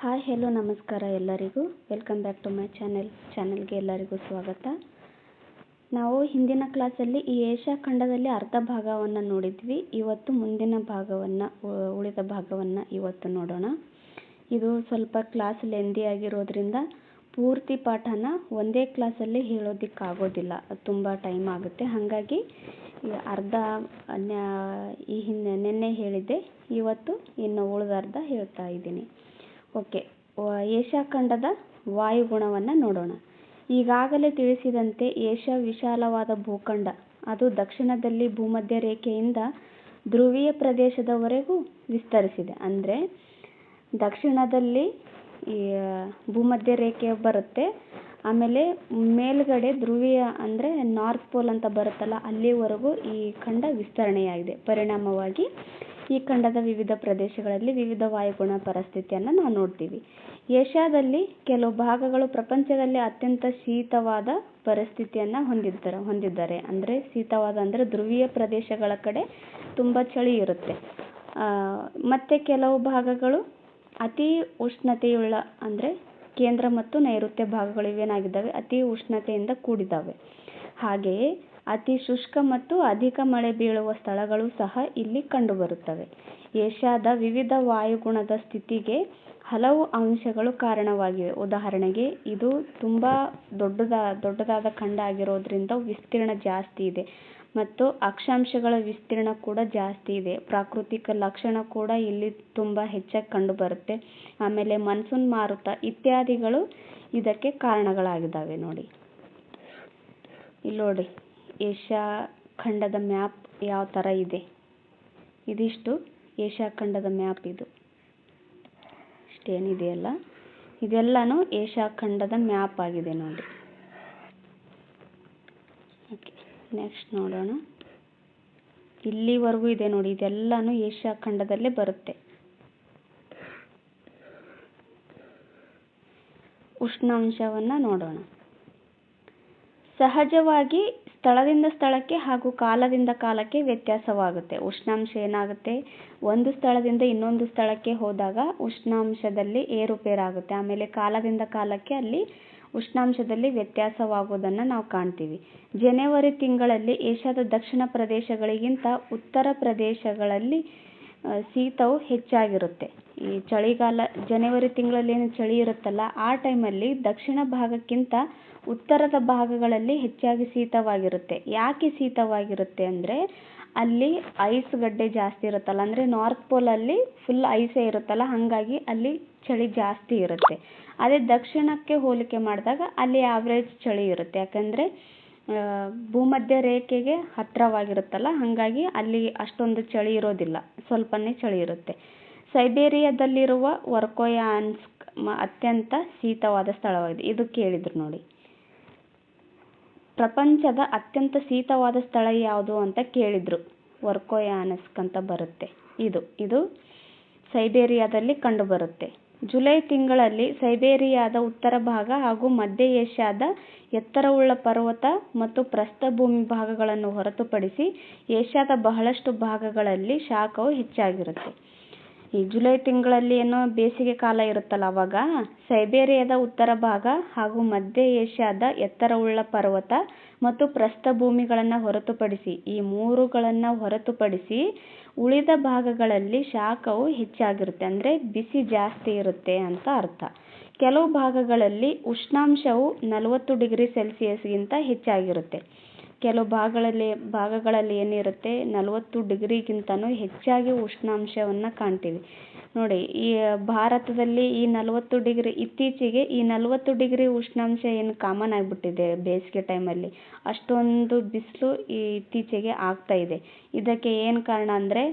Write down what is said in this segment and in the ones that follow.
Hi hello ನಮಸ್ಕಾರ ಎಲ್ಲರಿಗೂ. Welcome back to my ಚಾನೆಲ್ಗೆ ಎಲ್ಲರಿಗೂ ಸ್ವಾಗತ. ನಾವು ಹಿಂದಿನ ಕ್ಲಾಸಲ್ಲಿ ಈ ಏಷ್ಯಾ ಖಂಡದಲ್ಲಿ ಅರ್ಧ ಭಾಗವನ್ನು ನೋಡಿದ್ವಿ. ಇವತ್ತು ಮುಂದಿನ ಭಾಗವನ್ನು ಉಳಿದ ಭಾಗವನ್ನು ಇವತ್ತು ನೋಡೋಣ. ಇದು ಸ್ವಲ್ಪ ಕ್ಲಾಸ್ ಲೆಂದಿ ಆಗಿರೋದ್ರಿಂದ ಪೂರ್ತಿ ಪಾಠನ ಒಂದೇ ಕ್ಲಾಸಲ್ಲಿ ಹೇಳೋದಕ್ಕಾಗೋದಿಲ್ಲ, ತುಂಬ ಟೈಮ್ ಆಗುತ್ತೆ. ಹಾಗಾಗಿ ಅರ್ಧ ನಿನ್ನೆ ಹೇಳಿದ್ದೆ, ಇವತ್ತು ಇನ್ನು ಉಳಿದ ಅರ್ಧ ಹೇಳ್ತಾ ಇದ್ದೀನಿ. ಓಕೆ, ಏಷ್ಯಾ ಖಂಡದ ವಾಯುಗುಣವನ್ನು ನೋಡೋಣ. ಈಗಾಗಲೇ ತಿಳಿಸಿದಂತೆ ಏಷ್ಯಾ ವಿಶಾಲವಾದ ಭೂಖಂಡ. ಅದು ದಕ್ಷಿಣದಲ್ಲಿ ಭೂಮಧ್ಯ ರೇಖೆಯಿಂದ ಧ್ರುವೀಯ ಪ್ರದೇಶದವರೆಗೂ ವಿಸ್ತರಿಸಿದೆ. ಅಂದರೆ ದಕ್ಷಿಣದಲ್ಲಿ ಈ ಭೂಮಧ್ಯ ರೇಖೆ ಬರುತ್ತೆ, ಆಮೇಲೆ ಮೇಲ್ಗಡೆ ಧ್ರುವೀಯ ಅಂದರೆ ನಾರ್ತ್ ಪೋಲ್ ಅಂತ ಬರುತ್ತಲ್ಲ, ಅಲ್ಲಿವರೆಗೂ ಈ ಖಂಡ ವಿಸ್ತರಣೆಯಾಗಿದೆ. ಪರಿಣಾಮವಾಗಿ ಈ ಖಂಡದ ವಿವಿಧ ಪ್ರದೇಶಗಳಲ್ಲಿ ವಿವಿಧ ವಾಯುಗುಣ ಪರಿಸ್ಥಿತಿಯನ್ನು ನಾವು ನೋಡ್ತೀವಿ. ಏಷ್ಯಾದಲ್ಲಿ ಕೆಲವು ಭಾಗಗಳು ಪ್ರಪಂಚದಲ್ಲಿ ಅತ್ಯಂತ ಶೀತವಾದ ಪರಿಸ್ಥಿತಿಯನ್ನು ಹೊಂದಿದ್ದಾರೆ. ಅಂದರೆ ಶೀತವಾದ ಅಂದರೆ ಧ್ರುವೀಯ ಪ್ರದೇಶಗಳ ಕಡೆ ತುಂಬ ಚಳಿ ಇರುತ್ತೆ. ಮತ್ತು ಕೆಲವು ಭಾಗಗಳು ಅತಿ ಉಷ್ಣತೆಯುಳ್ಳ ಅಂದರೆ ಕೇಂದ್ರ ಮತ್ತು ನೈಋತ್ಯ ಭಾಗಗಳು ಇವೇನಾಗಿದ್ದಾವೆ, ಅತಿ ಉಷ್ಣತೆಯಿಂದ ಕೂಡಿದ್ದಾವೆ. ಹಾಗೆಯೇ ಅತಿ ಶುಷ್ಕ ಮತ್ತು ಅಧಿಕ ಮಳೆ ಬೀಳುವ ಸ್ಥಳಗಳು ಸಹ ಇಲ್ಲಿ ಕಂಡುಬರುತ್ತವೆ. ಏಷ್ಯಾದ ವಿವಿಧ ವಾಯುಗುಣದ ಸ್ಥಿತಿಗೆ ಹಲವು ಅಂಶಗಳು ಕಾರಣವಾಗಿವೆ. ಉದಾಹರಣೆಗೆ, ಇದು ತುಂಬ ದೊಡ್ಡದಾದ ಖಂಡ ಆಗಿರೋದ್ರಿಂದ ವಿಸ್ತೀರ್ಣ ಜಾಸ್ತಿ ಇದೆ ಮತ್ತು ಅಕ್ಷಾಂಶಗಳ ವಿಸ್ತೀರ್ಣ ಕೂಡ ಜಾಸ್ತಿ ಇದೆ. ಪ್ರಾಕೃತಿಕ ಲಕ್ಷಣ ಕೂಡ ಇಲ್ಲಿ ತುಂಬ ಹೆಚ್ಚಾಗಿ ಕಂಡುಬರುತ್ತೆ. ಆಮೇಲೆ ಮಾನ್ಸೂನ್ ಮಾರುತ ಇತ್ಯಾದಿಗಳು ಇದಕ್ಕೆ ಕಾರಣಗಳಾಗಿದ್ದಾವೆ. ನೋಡಿ, ಇಲ್ಲಿ ನೋಡಿ ಏಷ್ಯಾ ಖಂಡದ ಮ್ಯಾಪ್ ಯಾವ ಥರ ಇದೆ. ಇದಿಷ್ಟು ಏಷ್ಯಾ ಖಂಡದ ಮ್ಯಾಪ್. ಇದು ಇಷ್ಟೇನಿದೆಯಲ್ಲ, ಇದೆಲ್ಲನೂ ಏಷ್ಯಾ ಖಂಡದ ಮ್ಯಾಪ್ ಆಗಿದೆ ನೋಡಿ. ಓಕೆ, ನೆಕ್ಸ್ಟ್ ನೋಡೋಣ. ಇಲ್ಲಿವರೆಗೂ ಇದೆ ನೋಡಿ, ಇದೆಲ್ಲನೂ ಏಷ್ಯಾ ಖಂಡದಲ್ಲೇ ಬರುತ್ತೆ. ಉಷ್ಣಾಂಶವನ್ನು ನೋಡೋಣ. ಸಹಜವಾಗಿ ಸ್ಥಳದಿಂದ ಸ್ಥಳಕ್ಕೆ ಹಾಗೂ ಕಾಲದಿಂದ ಕಾಲಕ್ಕೆ ವ್ಯತ್ಯಾಸವಾಗುತ್ತೆ. ಉಷ್ಣಾಂಶ ಏನಾಗುತ್ತೆ, ಒಂದು ಸ್ಥಳದಿಂದ ಇನ್ನೊಂದು ಸ್ಥಳಕ್ಕೆ ಹೋದಾಗ ಉಷ್ಣಾಂಶದಲ್ಲಿ ಏರುಪೇರಾಗುತ್ತೆ. ಆಮೇಲೆ ಕಾಲದಿಂದ ಕಾಲಕ್ಕೆ ಅಲ್ಲಿ ಉಷ್ಣಾಂಶದಲ್ಲಿ ವ್ಯತ್ಯಾಸವಾಗುವುದನ್ನು ನಾವು ಕಾಣ್ತೀವಿ. ಜನವರಿ ತಿಂಗಳಲ್ಲಿ ಏಷ್ಯಾದ ದಕ್ಷಿಣ ಪ್ರದೇಶಗಳಿಗಿಂತ ಉತ್ತರ ಪ್ರದೇಶಗಳಲ್ಲಿ ಶೀತವು ಹೆಚ್ಚಾಗಿರುತ್ತೆ. ಈ ಚಳಿಗಾಲ ಜನವರಿ ತಿಂಗಳಲ್ಲಿ ಏನು ಚಳಿ ಇರುತ್ತಲ್ಲ, ಆ ಟೈಮಲ್ಲಿ ದಕ್ಷಿಣ ಭಾಗಕ್ಕಿಂತ ಉತ್ತರದ ಭಾಗಗಳಲ್ಲಿ ಹೆಚ್ಚಾಗಿ ಶೀತವಾಗಿರುತ್ತೆ. ಯಾಕೆ ಶೀತವಾಗಿರುತ್ತೆ ಅಂದರೆ, ಅಲ್ಲಿ ಐಸ್ ಗಡ್ಡೆ ಜಾಸ್ತಿ ಇರುತ್ತಲ್ಲ, ಅಂದರೆ ನಾರ್ತ್ ಪೋಲಲ್ಲಿ ಫುಲ್ ಐಸೇ ಇರುತ್ತಲ್ಲ, ಹಾಗಾಗಿ ಅಲ್ಲಿ ಚಳಿ ಜಾಸ್ತಿ ಇರುತ್ತೆ. ಅದೇ ದಕ್ಷಿಣಕ್ಕೆ ಹೋಲಿಕೆ ಮಾಡಿದಾಗ ಅಲ್ಲಿ ಆವ್ರೇಜ್ ಚಳಿ ಇರುತ್ತೆ. ಯಾಕಂದರೆ ಭೂಮಧ್ಯ ರೇಖೆಗೆ ಹತ್ತಿರವಾಗಿರುತ್ತಲ್ಲ, ಹಾಗಾಗಿ ಅಲ್ಲಿ ಅಷ್ಟೊಂದು ಚಳಿ ಇರೋದಿಲ್ಲ, ಸ್ವಲ್ಪನೇ ಚಳಿ ಇರುತ್ತೆ. ಸೈಬೇರಿಯಾದಲ್ಲಿರುವ ವರ್ಕೋಯಾನ್ಸ್ಕ್ ಅತ್ಯಂತ ಶೀತವಾದ ಸ್ಥಳವಾಗಿದೆ. ಇದು ಕೇಳಿದ್ರು ನೋಡಿ, ಪ್ರಪಂಚದ ಅತ್ಯಂತ ಶೀತವಾದ ಸ್ಥಳ ಯಾವುದು ಅಂತ ಕೇಳಿದ್ರು. ವರ್ಕೋಯಾನ್ಸ್ಕ್ ಅಂತ ಬರುತ್ತೆ. ಇದು ಸೈಬೇರಿಯಾದಲ್ಲಿ ಕಂಡುಬರುತ್ತೆ. ಜುಲೈ ತಿಂಗಳಲ್ಲಿ ಸೈಬೇರಿಯಾದ ಉತ್ತರ ಭಾಗ ಹಾಗೂ ಮಧ್ಯ ಏಷ್ಯಾದ ಎತ್ತರವುಳ್ಳ ಪರ್ವತ ಮತ್ತು ಪ್ರಸ್ಥಭೂಮಿ ಭಾಗಗಳನ್ನು ಹೊರತುಪಡಿಸಿ ಏಷ್ಯಾದ ಬಹಳಷ್ಟು ಭಾಗಗಳಲ್ಲಿ ಶಾಖವು ಹೆಚ್ಚಾಗಿರುತ್ತೆ. ಈ ಜುಲೈ ತಿಂಗಳಲ್ಲಿ ಏನೋ ಬೇಸಿಗೆ ಕಾಲ ಇರುತ್ತಲ್ಲ, ಅವಾಗ ಸೈಬೇರಿಯಾದ ಉತ್ತರ ಭಾಗ ಹಾಗೂ ಮಧ್ಯ ಏಷ್ಯಾದ ಎತ್ತರವುಳ್ಳ ಪರ್ವತ ಮತ್ತು ಪ್ರಸ್ಥಭೂಮಿಗಳನ್ನು ಹೊರತುಪಡಿಸಿ, ಈ ಮೂರುಗಳನ್ನು ಹೊರತುಪಡಿಸಿ ಉಳಿದ ಭಾಗಗಳಲ್ಲಿ ಶಾಖವು ಹೆಚ್ಚಾಗಿರುತ್ತೆ. ಅಂದರೆ ಬಿಸಿ ಜಾಸ್ತಿ ಇರುತ್ತೆ ಅಂತ ಅರ್ಥ. ಕೆಲವು ಭಾಗಗಳಲ್ಲಿ ಉಷ್ಣಾಂಶವು 40 ಡಿಗ್ರಿ ಸೆಲ್ಸಿಯಸ್ಗಿಂತ ಹೆಚ್ಚಾಗಿರುತ್ತೆ. ಕೆಲವು ಭಾಗಗಳಲ್ಲಿ ಏನಿರುತ್ತೆ, 40 ಡಿಗ್ರಿಗಿಂತನೂ ಹೆಚ್ಚಾಗಿ ಉಷ್ಣಾಂಶವನ್ನು ಕಾಣ್ತೀವಿ. ನೋಡಿ, ಈ ಭಾರತದಲ್ಲಿ ಈ 40 ಡಿಗ್ರಿ ಇತ್ತೀಚೆಗೆ ಈ 40 ಡಿಗ್ರಿ ಉಷ್ಣಾಂಶ ಏನು ಕಾಮನ್ ಆಗಿಬಿಟ್ಟಿದೆ ಬೇಸಿಗೆ ಟೈಮಲ್ಲಿ. ಅಷ್ಟೊಂದು ಬಿಸಿಲು ಇತ್ತೀಚೆಗೆ ಆಗ್ತಾ ಇದೆ. ಇದಕ್ಕೆ ಏನು ಕಾರಣ ಅಂದರೆ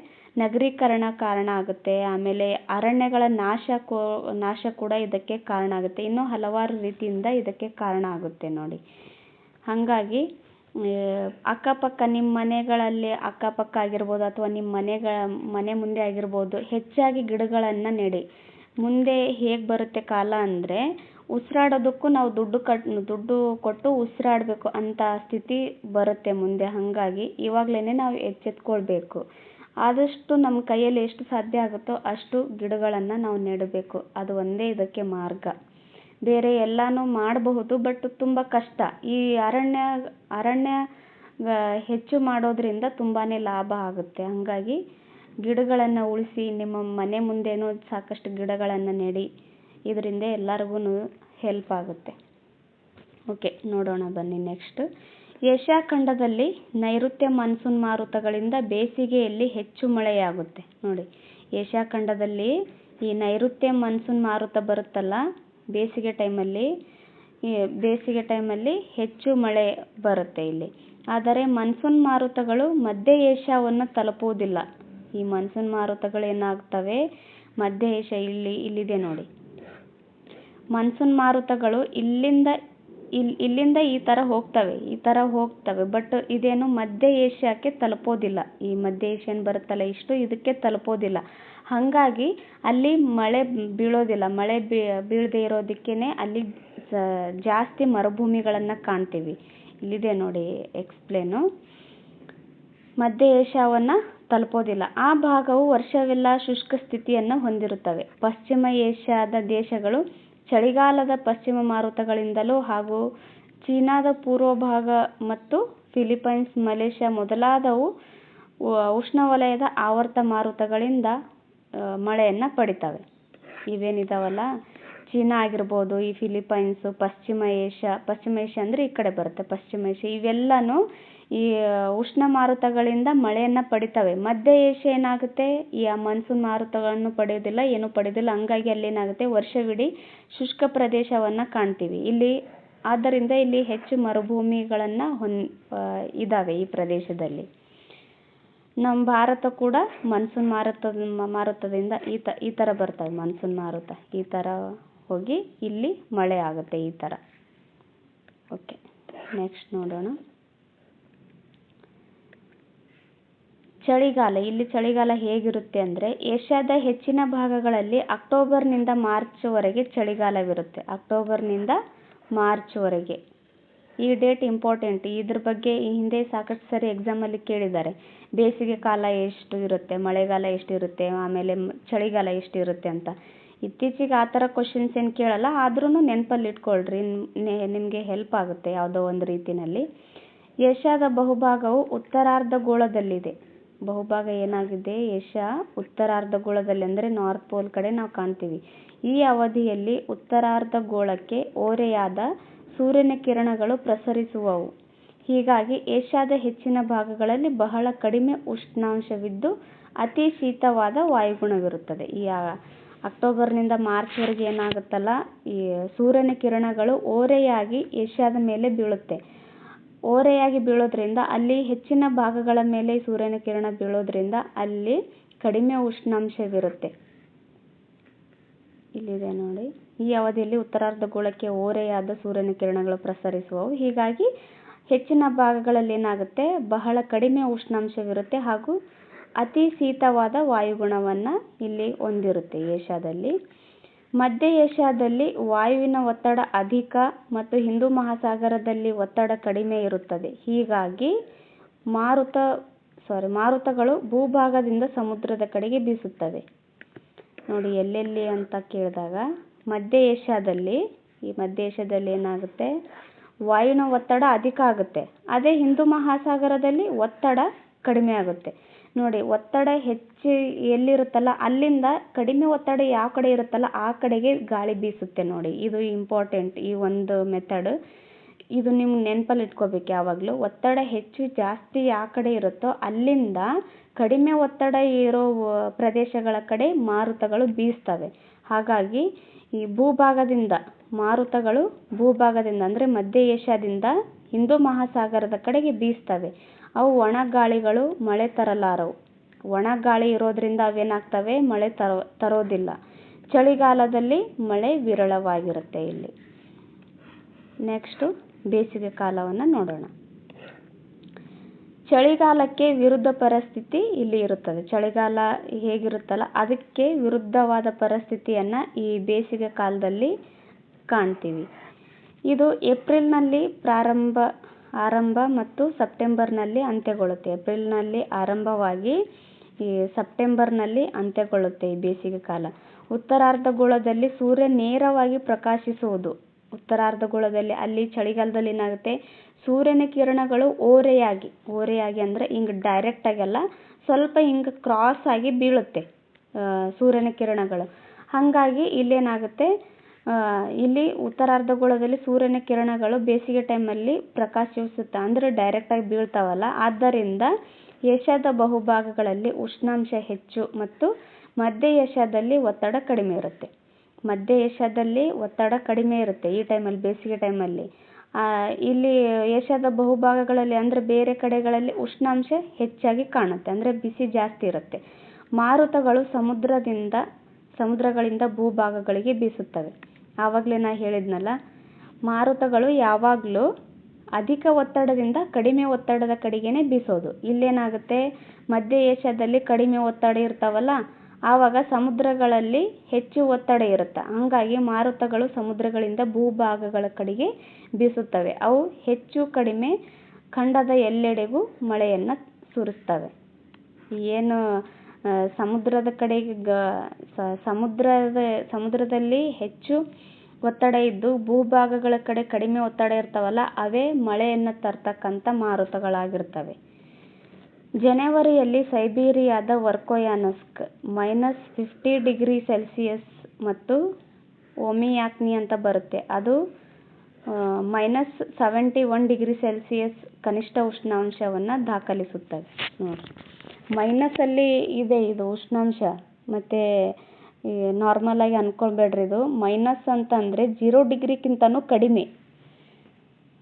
ನಗರೀಕರಣ ಕಾರಣ ಆಗುತ್ತೆ. ಆಮೇಲೆ ಅರಣ್ಯಗಳ ನಾಶ ಕೂಡ ಇದಕ್ಕೆ ಕಾರಣ ಆಗುತ್ತೆ. ಇನ್ನೂ ಹಲವಾರು ರೀತಿಯಿಂದ ಇದಕ್ಕೆ ಕಾರಣ ಆಗುತ್ತೆ ನೋಡಿ. ಹಾಗಾಗಿ ಅಕ್ಕಪಕ್ಕ ನಿಮ್ಮ ಮನೆಗಳಲ್ಲಿ ಅಕ್ಕಪಕ್ಕ ಆಗಿರ್ಬೋದು ಅಥವಾ ನಿಮ್ಮ ಮನೆ ಮುಂದೆ ಆಗಿರ್ಬೋದು, ಹೆಚ್ಚಾಗಿ ಗಿಡಗಳನ್ನು ನೆಡಿ. ಮುಂದೆ ಹೇಗೆ ಬರುತ್ತೆ ಕಾಲ ಅಂದರೆ, ಉಸಿರಾಡೋದಕ್ಕೂ ನಾವು ದುಡ್ಡು ಕೊಟ್ಟು ಉಸಿರಾಡಬೇಕು ಅಂತ ಸ್ಥಿತಿ ಬರುತ್ತೆ ಮುಂದೆ. ಹಾಗಾಗಿ ಇವಾಗಲೇ ನಾವು ಎಚ್ಚೆತ್ಕೊಳ್ಬೇಕು. ಆದಷ್ಟು ನಮ್ಮ ಕೈಯಲ್ಲಿ ಎಷ್ಟು ಸಾಧ್ಯ ಆಗುತ್ತೋ ಅಷ್ಟು ಗಿಡಗಳನ್ನು ನಾವು ನೆಡಬೇಕು. ಅದು ಒಂದೇ ಇದಕ್ಕೆ ಮಾರ್ಗ. ಬೇರೆ ಎಲ್ಲನೂ ಮಾಡಬಹುದು, ಬಟ್ ತುಂಬ ಕಷ್ಟ. ಈ ಅರಣ್ಯ ಹೆಚ್ಚು ಮಾಡೋದ್ರಿಂದ ತುಂಬಾ ಲಾಭ ಆಗುತ್ತೆ. ಹಾಗಾಗಿ ಗಿಡಗಳನ್ನು ಉಳಿಸಿ, ನಿಮ್ಮ ಮನೆ ಮುಂದೆನೂ ಸಾಕಷ್ಟು ಗಿಡಗಳನ್ನು ನೆಡಿ. ಇದರಿಂದ ಎಲ್ಲರಿಗೂ ಹೆಲ್ಪ್ ಆಗುತ್ತೆ. ಓಕೆ, ನೋಡೋಣ ಬನ್ನಿ ನೆಕ್ಸ್ಟ್. ಏಷ್ಯಾ ಖಂಡದಲ್ಲಿ ನೈಋತ್ಯ ಮಾನ್ಸೂನ್ ಮಾರುತಗಳಿಂದ ಬೇಸಿಗೆಯಲ್ಲಿ ಹೆಚ್ಚು ಮಳೆಯಾಗುತ್ತೆ. ನೋಡಿ, ಏಷ್ಯಾ ಖಂಡದಲ್ಲಿ ಈ ನೈಋತ್ಯ ಮಾನ್ಸೂನ್ ಮಾರುತ ಬರುತ್ತಲ್ಲ, ಬೇಸಿಗೆ ಟೈಮಲ್ಲಿ ಹೆಚ್ಚು ಮಳೆ ಬರುತ್ತೆ ಇಲ್ಲಿ. ಆದರೆ ಮಾನ್ಸೂನ್ ಮಾರುತಗಳು ಮಧ್ಯ ಏಷ್ಯಾವನ್ನು ತಲುಪುವುದಿಲ್ಲ. ಈ ಮಾನ್ಸೂನ್ ಮಾರುತಗಳು ಏನಾಗ್ತವೆ, ಮಧ್ಯ ಏಷ್ಯಾ ಇಲ್ಲಿದೆ ನೋಡಿ. ಮಾನ್ಸೂನ್ ಮಾರುತಗಳು ಇಲ್ಲಿಂದ ಈ ಥರ ಹೋಗ್ತವೆ, ಬಟ್ ಇದೇನು ಮಧ್ಯ ಏಷ್ಯಾಕ್ಕೆ ತಲುಪೋದಿಲ್ಲ. ಈ ಮಧ್ಯ ಏಷ್ಯನ್ ಬರುತ್ತಲ್ಲ ಇಷ್ಟು, ಇದಕ್ಕೆ ತಲುಪೋದಿಲ್ಲ. ಹಾಗಾಗಿ ಅಲ್ಲಿ ಮಳೆ ಬೀಳೋದಿಲ್ಲ. ಮಳೆ ಬೀಳದೇ ಇರೋದಕ್ಕೇ ಅಲ್ಲಿ ಜಾಸ್ತಿ ಮರುಭೂಮಿಗಳನ್ನು ಕಾಣ್ತೀವಿ. ಇಲ್ಲಿದೆ ನೋಡಿ ಎಕ್ಸ್ಪ್ಲೇನು. ಮಧ್ಯ ಏಷ್ಯಾವನ್ನು ತಲುಪೋದಿಲ್ಲ. ಆ ಭಾಗವು ವರ್ಷವೆಲ್ಲ ಶುಷ್ಕ ಸ್ಥಿತಿಯನ್ನು ಹೊಂದಿರುತ್ತವೆ. ಪಶ್ಚಿಮ ಏಷ್ಯಾದ ದೇಶಗಳು ಚಳಿಗಾಲದ ಪಶ್ಚಿಮ ಮಾರುತಗಳಿಂದಲೂ ಹಾಗೂ ಚೀನಾದ ಪೂರ್ವ ಭಾಗ ಮತ್ತು ಫಿಲಿಪೈನ್ಸ್, ಮಲೇಷ್ಯಾ ಮೊದಲಾದವು ಉಷ್ಣವಲಯದ ಆವರ್ತ ಮಾರುತಗಳಿಂದ ಮಳೆಯನ್ನು ಪಡಿತವೆ. ಇವೇನಿದಾವಲ್ಲ, ಚೀನಾ ಆಗಿರ್ಬೋದು, ಈ ಫಿಲಿಪೈನ್ಸು, ಪಶ್ಚಿಮ ಏಷ್ಯಾ ಅಂದರೆ ಈ ಕಡೆ ಬರುತ್ತೆ ಪಶ್ಚಿಮ ಏಷ್ಯಾ, ಇವೆಲ್ಲನೂ ಈ ಉಷ್ಣ ಮಾರುತಗಳಿಂದ ಮಳೆಯನ್ನು ಪಡಿತವೆ. ಮಧ್ಯ ಏಷ್ಯಾ ಏನಾಗುತ್ತೆ, ಈ ಮಾನ್ಸೂನ್ ಮಾರುತಗಳನ್ನು ಪಡೆಯೋದಿಲ್ಲ, ಏನೂ ಪಡೆಯೋದಿಲ್ಲ. ಹಂಗಾಗಿ ಅಲ್ಲೇನಾಗುತ್ತೆ, ವರ್ಷವಿಡೀ ಶುಷ್ಕ ಪ್ರದೇಶವನ್ನು ಕಾಣ್ತೀವಿ ಇಲ್ಲಿ. ಆದ್ದರಿಂದ ಇಲ್ಲಿ ಹೆಚ್ಚು ಮರುಭೂಮಿಗಳನ್ನು ಇದ್ದಾವೆ ಈ ಪ್ರದೇಶದಲ್ಲಿ. ನಮ್ಮ ಭಾರತ ಕೂಡ ಮಾನ್ಸೂನ್ ಮಾರುತದಿಂದ ಈ ಥರ ಬರ್ತವೆ. ಮಾನ್ಸೂನ್ ಮಾರುತ ಈ ಥರ ಹೋಗಿ ಇಲ್ಲಿ ಮಳೆ ಆಗುತ್ತೆ ಈ ಥರ. ಓಕೆ, ನೆಕ್ಸ್ಟ್ ನೋಡೋಣ. ಚಳಿಗಾಲ. ಇಲ್ಲಿ ಚಳಿಗಾಲ ಹೇಗಿರುತ್ತೆ ಅಂದರೆ, ಏಷ್ಯಾದ ಹೆಚ್ಚಿನ ಭಾಗಗಳಲ್ಲಿ ಅಕ್ಟೋಬರ್ನಿಂದ ಮಾರ್ಚ್ವರೆಗೆ ಚಳಿಗಾಲವಿರುತ್ತೆ. ಅಕ್ಟೋಬರ್ನಿಂದ ಮಾರ್ಚ್ವರೆಗೆ. ಈ ಡೇಟ್ ಇಂಪಾರ್ಟೆಂಟ್. ಇದ್ರ ಬಗ್ಗೆ ಈ ಹಿಂದೆ ಸಾಕಷ್ಟು ಸರಿ ಎಕ್ಸಾಮಲ್ಲಿ ಕೇಳಿದ್ದಾರೆ. ಬೇಸಿಗೆ ಕಾಲ ಎಷ್ಟು ಇರುತ್ತೆ, ಮಳೆಗಾಲ ಎಷ್ಟಿರುತ್ತೆ, ಆಮೇಲೆ ಚಳಿಗಾಲ ಎಷ್ಟಿರುತ್ತೆ ಅಂತ. ಇತ್ತೀಚೆಗೆ ಆ ಥರ ಕ್ವಶನ್ಸ್ ಏನು ಕೇಳಲ್ಲ, ಆದ್ರೂ ನೆನಪಲ್ಲಿ ಇಟ್ಕೊಳ್ರಿ, ನಿಮಗೆ ಹೆಲ್ಪ್ ಆಗುತ್ತೆ ಯಾವುದೋ ಒಂದು ರೀತಿಯಲ್ಲಿ. ಏಷ್ಯಾದ ಬಹುಭಾಗವು ಉತ್ತರಾರ್ಧಗೋಳದಲ್ಲಿದೆ. ಬಹುಭಾಗ ಏನಾಗಿದೆ, ಏಷ್ಯಾ ಉತ್ತರಾರ್ಧಗೋಳದಲ್ಲಿ ಅಂದರೆ ನಾರ್ತ್ ಪೋಲ್ ಕಡೆ ನಾವು ಕಾಣ್ತೀವಿ. ಈ ಅವಧಿಯಲ್ಲಿ ಉತ್ತರಾರ್ಧಗೋಳಕ್ಕೆ ಓರೆಯಾದ ಸೂರ್ಯನ ಕಿರಣಗಳು ಪ್ರಸರಿಸುವವು. ಹೀಗಾಗಿ ಏಷ್ಯಾದ ಹೆಚ್ಚಿನ ಭಾಗಗಳಲ್ಲಿ ಬಹಳ ಕಡಿಮೆ ಉಷ್ಣಾಂಶವಿದ್ದು ಅತಿ ಶೀತವಾದ ವಾಯುಗುಣವಿರುತ್ತದೆ. ಈ ಅಕ್ಟೋಬರ್ನಿಂದ ಮಾರ್ಚ್ವರೆಗೆ ಏನಾಗುತ್ತಲ್ಲ, ಈ ಸೂರ್ಯನ ಕಿರಣಗಳು ಓರೆಯಾಗಿ ಏಷ್ಯಾದ ಮೇಲೆ ಬೀಳುತ್ತೆ. ಓರೆಯಾಗಿ ಬೀಳೋದ್ರಿಂದ ಅಲ್ಲಿ ಹೆಚ್ಚಿನ ಭಾಗಗಳ ಮೇಲೆ ಸೂರ್ಯನ ಕಿರಣ ಬೀಳೋದ್ರಿಂದ ಅಲ್ಲಿ ಕಡಿಮೆ ಉಷ್ಣಾಂಶವಿರುತ್ತೆ. ಇಲ್ಲಿದೆ ನೋಡಿ. ಈ ಅವಧಿಯಲ್ಲಿ ಉತ್ತರಾರ್ಧಗೋಳಕ್ಕೆ ಓರೆಯಾದ ಸೂರ್ಯನ ಕಿರಣಗಳು ಪ್ರಸರಿಸುವವು. ಹೀಗಾಗಿ ಹೆಚ್ಚಿನ ಭಾಗಗಳಲ್ಲಿ ಏನಾಗುತ್ತೆ, ಬಹಳ ಕಡಿಮೆ ಉಷ್ಣಾಂಶವಿರುತ್ತೆ ಹಾಗೂ ಅತಿ ಶೀತವಾದ ವಾಯುಗುಣವನ್ನು ಇಲ್ಲಿ ಹೊಂದಿರುತ್ತೆ ಏಷ್ಯಾದಲ್ಲಿ. ಮಧ್ಯ ಏಷ್ಯಾದಲ್ಲಿ ವಾಯುವಿನ ಒತ್ತಡ ಅಧಿಕ ಮತ್ತು ಹಿಂದೂ ಮಹಾಸಾಗರದಲ್ಲಿ ಒತ್ತಡ ಕಡಿಮೆ ಇರುತ್ತದೆ. ಹೀಗಾಗಿ ಮಾರುತಗಳು ಭೂಭಾಗದಿಂದ ಸಮುದ್ರದ ಕಡೆಗೆ ಬೀಸುತ್ತವೆ. ನೋಡಿ ಎಲ್ಲೆಲ್ಲಿ ಅಂತ ಕೇಳಿದಾಗ, ಮಧ್ಯ ಏಷ್ಯಾದಲ್ಲಿ ಏನಾಗುತ್ತೆ, ವಾಯುವಿನ ಒತ್ತಡ ಅಧಿಕ ಆಗುತ್ತೆ. ಅದೇ ಹಿಂದೂ ಮಹಾಸಾಗರದಲ್ಲಿ ಒತ್ತಡ ಕಡಿಮೆ ಆಗುತ್ತೆ. ನೋಡಿ, ಒತ್ತಡ ಹೆಚ್ಚು ಎಲ್ಲಿರುತ್ತಲ್ಲ ಅಲ್ಲಿಂದ ಕಡಿಮೆ ಒತ್ತಡ ಯಾವ ಕಡೆ ಇರುತ್ತಲ್ಲ ಆ ಕಡೆಗೆ ಗಾಳಿ ಬೀಸುತ್ತೆ. ನೋಡಿ, ಇದು ಇಂಪಾರ್ಟೆಂಟ್. ಈ ಒಂದು ಮೆಥಡ್ ಇದು ನಿಮ್ಗೆ ನೆನಪಲ್ಲಿ ಇಟ್ಕೋಬೇಕು ಯಾವಾಗಲೂ. ಒತ್ತಡ ಜಾಸ್ತಿ ಯಾವ ಕಡೆ ಇರುತ್ತೋ ಅಲ್ಲಿಂದ ಕಡಿಮೆ ಒತ್ತಡ ಇರೋ ಪ್ರದೇಶಗಳ ಕಡೆ ಮಾರುತಗಳು ಬೀಸ್ತವೆ. ಹಾಗಾಗಿ ಈ ಮಾರುತಗಳು ಭೂಭಾಗದಿಂದ ಅಂದರೆ ಮಧ್ಯ ಏಷ್ಯಾದಿಂದ ಹಿಂದೂ ಮಹಾಸಾಗರದ ಕಡೆಗೆ ಬೀಸ್ತವೆ. ಅವು ಒಣಗಾಳಿಗಳು, ಮಳೆ ತರಲಾರವು. ಒಣಗಾಳಿ ಇರೋದ್ರಿಂದ ಅವೇನಾಗ್ತವೆ, ಮಳೆ ತರೋದಿಲ್ಲ. ಚಳಿಗಾಲದಲ್ಲಿ ಮಳೆ ವಿರಳವಾಗಿರುತ್ತೆ ಇಲ್ಲಿ. ನೆಕ್ಸ್ಟು ಬೇಸಿಗೆ ಕಾಲವನ್ನು ನೋಡೋಣ. ಚಳಿಗಾಲಕ್ಕೆ ವಿರುದ್ಧ ಪರಿಸ್ಥಿತಿ ಇಲ್ಲಿ ಇರುತ್ತದೆ. ಚಳಿಗಾಲ ಹೇಗಿರುತ್ತಲ್ಲ ಅದಕ್ಕೆ ವಿರುದ್ಧವಾದ ಪರಿಸ್ಥಿತಿಯನ್ನು ಈ ಬೇಸಿಗೆ ಕಾಲದಲ್ಲಿ ಕಾಣ್ತೀವಿ. ಇದು ಏಪ್ರಿಲ್ನಲ್ಲಿ ಆರಂಭ ಮತ್ತು ಸೆಪ್ಟೆಂಬರ್ನಲ್ಲಿ ಅಂತ್ಯಗೊಳ್ಳುತ್ತೆ. ಏಪ್ರಿಲ್ನಲ್ಲಿ ಆರಂಭವಾಗಿ ಈ ಸೆಪ್ಟೆಂಬರ್ನಲ್ಲಿ ಅಂತ್ಯಗೊಳ್ಳುತ್ತೆ ಈ ಬೇಸಿಗೆ ಕಾಲ. ಉತ್ತರಾರ್ಧಗೋಳದಲ್ಲಿ ಸೂರ್ಯ ನೇರವಾಗಿ ಪ್ರಕಾಶಿಸುವುದು. ಉತ್ತರಾರ್ಧಗೋಳದಲ್ಲಿ ಅಲ್ಲಿ ಚಳಿಗಾಲದಲ್ಲಿ ಏನಾಗುತ್ತೆ, ಸೂರ್ಯನ ಕಿರಣಗಳು ಓರೆಯಾಗಿ ಅಂದರೆ ಹಿಂಗೆ ಡೈರೆಕ್ಟಾಗಿ ಅಲ್ಲ, ಸ್ವಲ್ಪ ಹಿಂಗೆ ಕ್ರಾಸ್ ಆಗಿ ಬೀಳುತ್ತೆ ಸೂರ್ಯನ ಕಿರಣಗಳು. ಹಾಗಾಗಿ ಇಲ್ಲೇನಾಗುತ್ತೆ, ಇಲ್ಲಿ ಉತ್ತರಾರ್ಧಗೋಳದಲ್ಲಿ ಸೂರ್ಯನ ಕಿರಣಗಳು ಬೇಸಿಗೆ ಟೈಮಲ್ಲಿ ಪ್ರಕಾಶಿಸುತ್ತೆ ಅಂದರೆ ಡೈರೆಕ್ಟಾಗಿ ಬೀಳ್ತಾವಲ್ಲ. ಆದ್ದರಿಂದ ಏಷ್ಯಾದ ಬಹುಭಾಗಗಳಲ್ಲಿ ಉಷ್ಣಾಂಶ ಹೆಚ್ಚು ಮತ್ತು ಮಧ್ಯ ಏಷ್ಯಾದಲ್ಲಿ ಒತ್ತಡ ಕಡಿಮೆ ಇರುತ್ತೆ. ಮಧ್ಯ ಏಷ್ಯಾದಲ್ಲಿ ಒತ್ತಡ ಕಡಿಮೆ ಇರುತ್ತೆ ಈ ಟೈಮಲ್ಲಿ, ಬೇಸಿಗೆ ಟೈಮಲ್ಲಿ. ಇಲ್ಲಿ ಏಷ್ಯಾದ ಬಹುಭಾಗಗಳಲ್ಲಿ ಅಂದರೆ ಬೇರೆ ಕಡೆಗಳಲ್ಲಿ ಉಷ್ಣಾಂಶ ಹೆಚ್ಚಾಗಿ ಕಾಣುತ್ತೆ, ಅಂದರೆ ಬಿಸಿ ಜಾಸ್ತಿ ಇರುತ್ತೆ. ಮಾರುತಗಳು ಸಮುದ್ರಗಳಿಂದ ಭೂಭಾಗಗಳಿಗೆ ಬೀಸುತ್ತವೆ. ಆವಾಗಲೇ ನಾ ಹೇಳಿದ್ನಲ್ಲ, ಮಾರುತಗಳು ಯಾವಾಗಲೂ ಅಧಿಕ ಒತ್ತಡದಿಂದ ಕಡಿಮೆ ಒತ್ತಡದ ಕಡೆಗೇನೆ ಬೀಸೋದು. ಇಲ್ಲೇನಾಗುತ್ತೆ, ಮಧ್ಯ ಏಷ್ಯಾದಲ್ಲಿ ಕಡಿಮೆ ಒತ್ತಡ ಇರ್ತಾವಲ್ಲ, ಆವಾಗ ಸಮುದ್ರಗಳಲ್ಲಿ ಹೆಚ್ಚು ಒತ್ತಡ ಇರುತ್ತೆ. ಹಾಗಾಗಿ ಮಾರುತಗಳು ಸಮುದ್ರಗಳಿಂದ ಭೂಭಾಗಗಳ ಕಡೆಗೆ ಬೀಸುತ್ತವೆ. ಅವು ಹೆಚ್ಚು ಕಡಿಮೆ ಖಂಡದ ಎಲ್ಲೆಡೆಗೂ ಮಳೆಯನ್ನು ಸುರಿಸ್ತವೆ. ಏನು ಸಮುದ್ರದ ಕಡೆಗೆ ಸಮುದ್ರದಲ್ಲಿ ಹೆಚ್ಚು ಒತ್ತಡ ಇದ್ದು ಭೂಭಾಗಗಳ ಕಡೆ ಕಡಿಮೆ ಒತ್ತಡ ಇರ್ತಾವಲ್ಲ, ಅವೇ ಮಳೆಯನ್ನು ತರ್ತಕ್ಕಂಥ ಮಾರುತಗಳಾಗಿರ್ತವೆ. ಜನವರಿಯಲ್ಲಿ ಸೈಬೀರಿಯಾದ ವರ್ಕೋಯಾನಸ್ಕ್ -50°C ಮತ್ತು ಒಮಿಯಾಕ್ನಿ ಅಂತ ಬರುತ್ತೆ. ಅದು -71°C ಕನಿಷ್ಠ ಉಷ್ಣಾಂಶವನ್ನು ದಾಖಲಿಸುತ್ತವೆ. ನೋಡಿ, ಮೈನಸಲ್ಲಿ ಇದೆ ಇದು ಉಷ್ಣಾಂಶ. ಮತ್ತು ನಾರ್ಮಲ್ ಆಗಿ ಅನ್ಕೊಳ್ಬೇಡ್ರಿ, ಇದು ಮೈನಸ್ ಅಂತಂದರೆ 0 ಡಿಗ್ರಿಗಿಂತನೂ ಕಡಿಮೆ.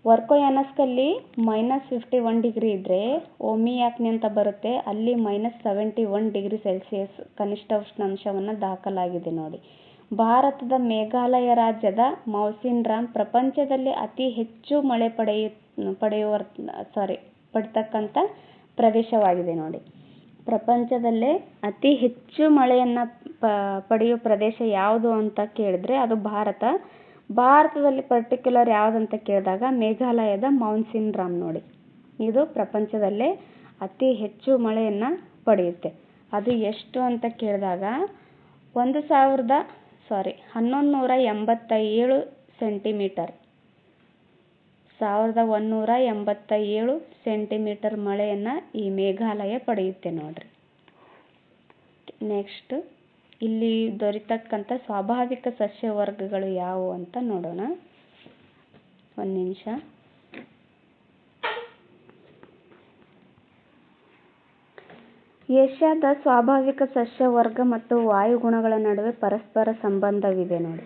ವರ್ಕೋಯಾನಸ್ಕಲ್ಲಿ -51° ಇದ್ದರೆ ಒಮಿಯಾಕ್ನಿ ಅಂತ ಬರುತ್ತೆ, ಅಲ್ಲಿ -71°C ಕನಿಷ್ಠ ಉಷ್ಣಾಂಶವನ್ನು ದಾಖಲಾಗಿದೆ. ನೋಡಿ, ಭಾರತದ ಮೇಘಾಲಯ ರಾಜ್ಯದ ಮೌಸಿನ್ರಾಮ್ ಪ್ರಪಂಚದಲ್ಲಿ ಅತಿ ಹೆಚ್ಚು ಮಳೆ ಪಡಿತಕ್ಕಂಥ ಪ್ರದೇಶವಾಗಿದೆ. ನೋಡಿ, ಪ್ರಪಂಚದಲ್ಲೇ ಅತಿ ಹೆಚ್ಚು ಮಳೆಯನ್ನು ಪಡೆಯುವ ಪ್ರದೇಶ ಯಾವುದು ಅಂತ ಕೇಳಿದ್ರೆ ಅದು ಭಾರತದಲ್ಲಿ ಪರ್ಟಿಕ್ಯುಲರ್ ಯಾವುದಂತ ಕೇಳಿದಾಗ ಮೇಘಾಲಯದ ಮೌಸಿನ್ರಾಮ್. ನೋಡಿ, ಇದು ಪ್ರಪಂಚದಲ್ಲೇ ಅತಿ ಹೆಚ್ಚು ಮಳೆಯನ್ನು ಪಡೆಯುತ್ತೆ. ಅದು ಎಷ್ಟು ಅಂತ ಕೇಳಿದಾಗ 1187 ಸೆಂಟಿಮೀಟರ್ 1187 ಸೆಂಟಿಮೀಟರ್ ಮಳೆಯನ್ನು ಈ ಮೇಘಾಲಯ ಪಡೆಯುತ್ತೆ. ನೋಡ್ರಿ, ನೆಕ್ಸ್ಟ್ ಇಲ್ಲಿ ದೊರೆತಕ್ಕಂಥ ಸ್ವಾಭಾವಿಕ ಸಸ್ಯವರ್ಗಗಳು ಯಾವುವು ಅಂತ ನೋಡೋಣ. ಒಂದು ನಿಮಿಷ. ಏಷ್ಯಾದ ಸ್ವಾಭಾವಿಕ ಸಸ್ಯವರ್ಗ ಮತ್ತು ವಾಯುಗುಣಗಳ ನಡುವೆ ಪರಸ್ಪರ ಸಂಬಂಧವಿದೆ. ನೋಡಿ,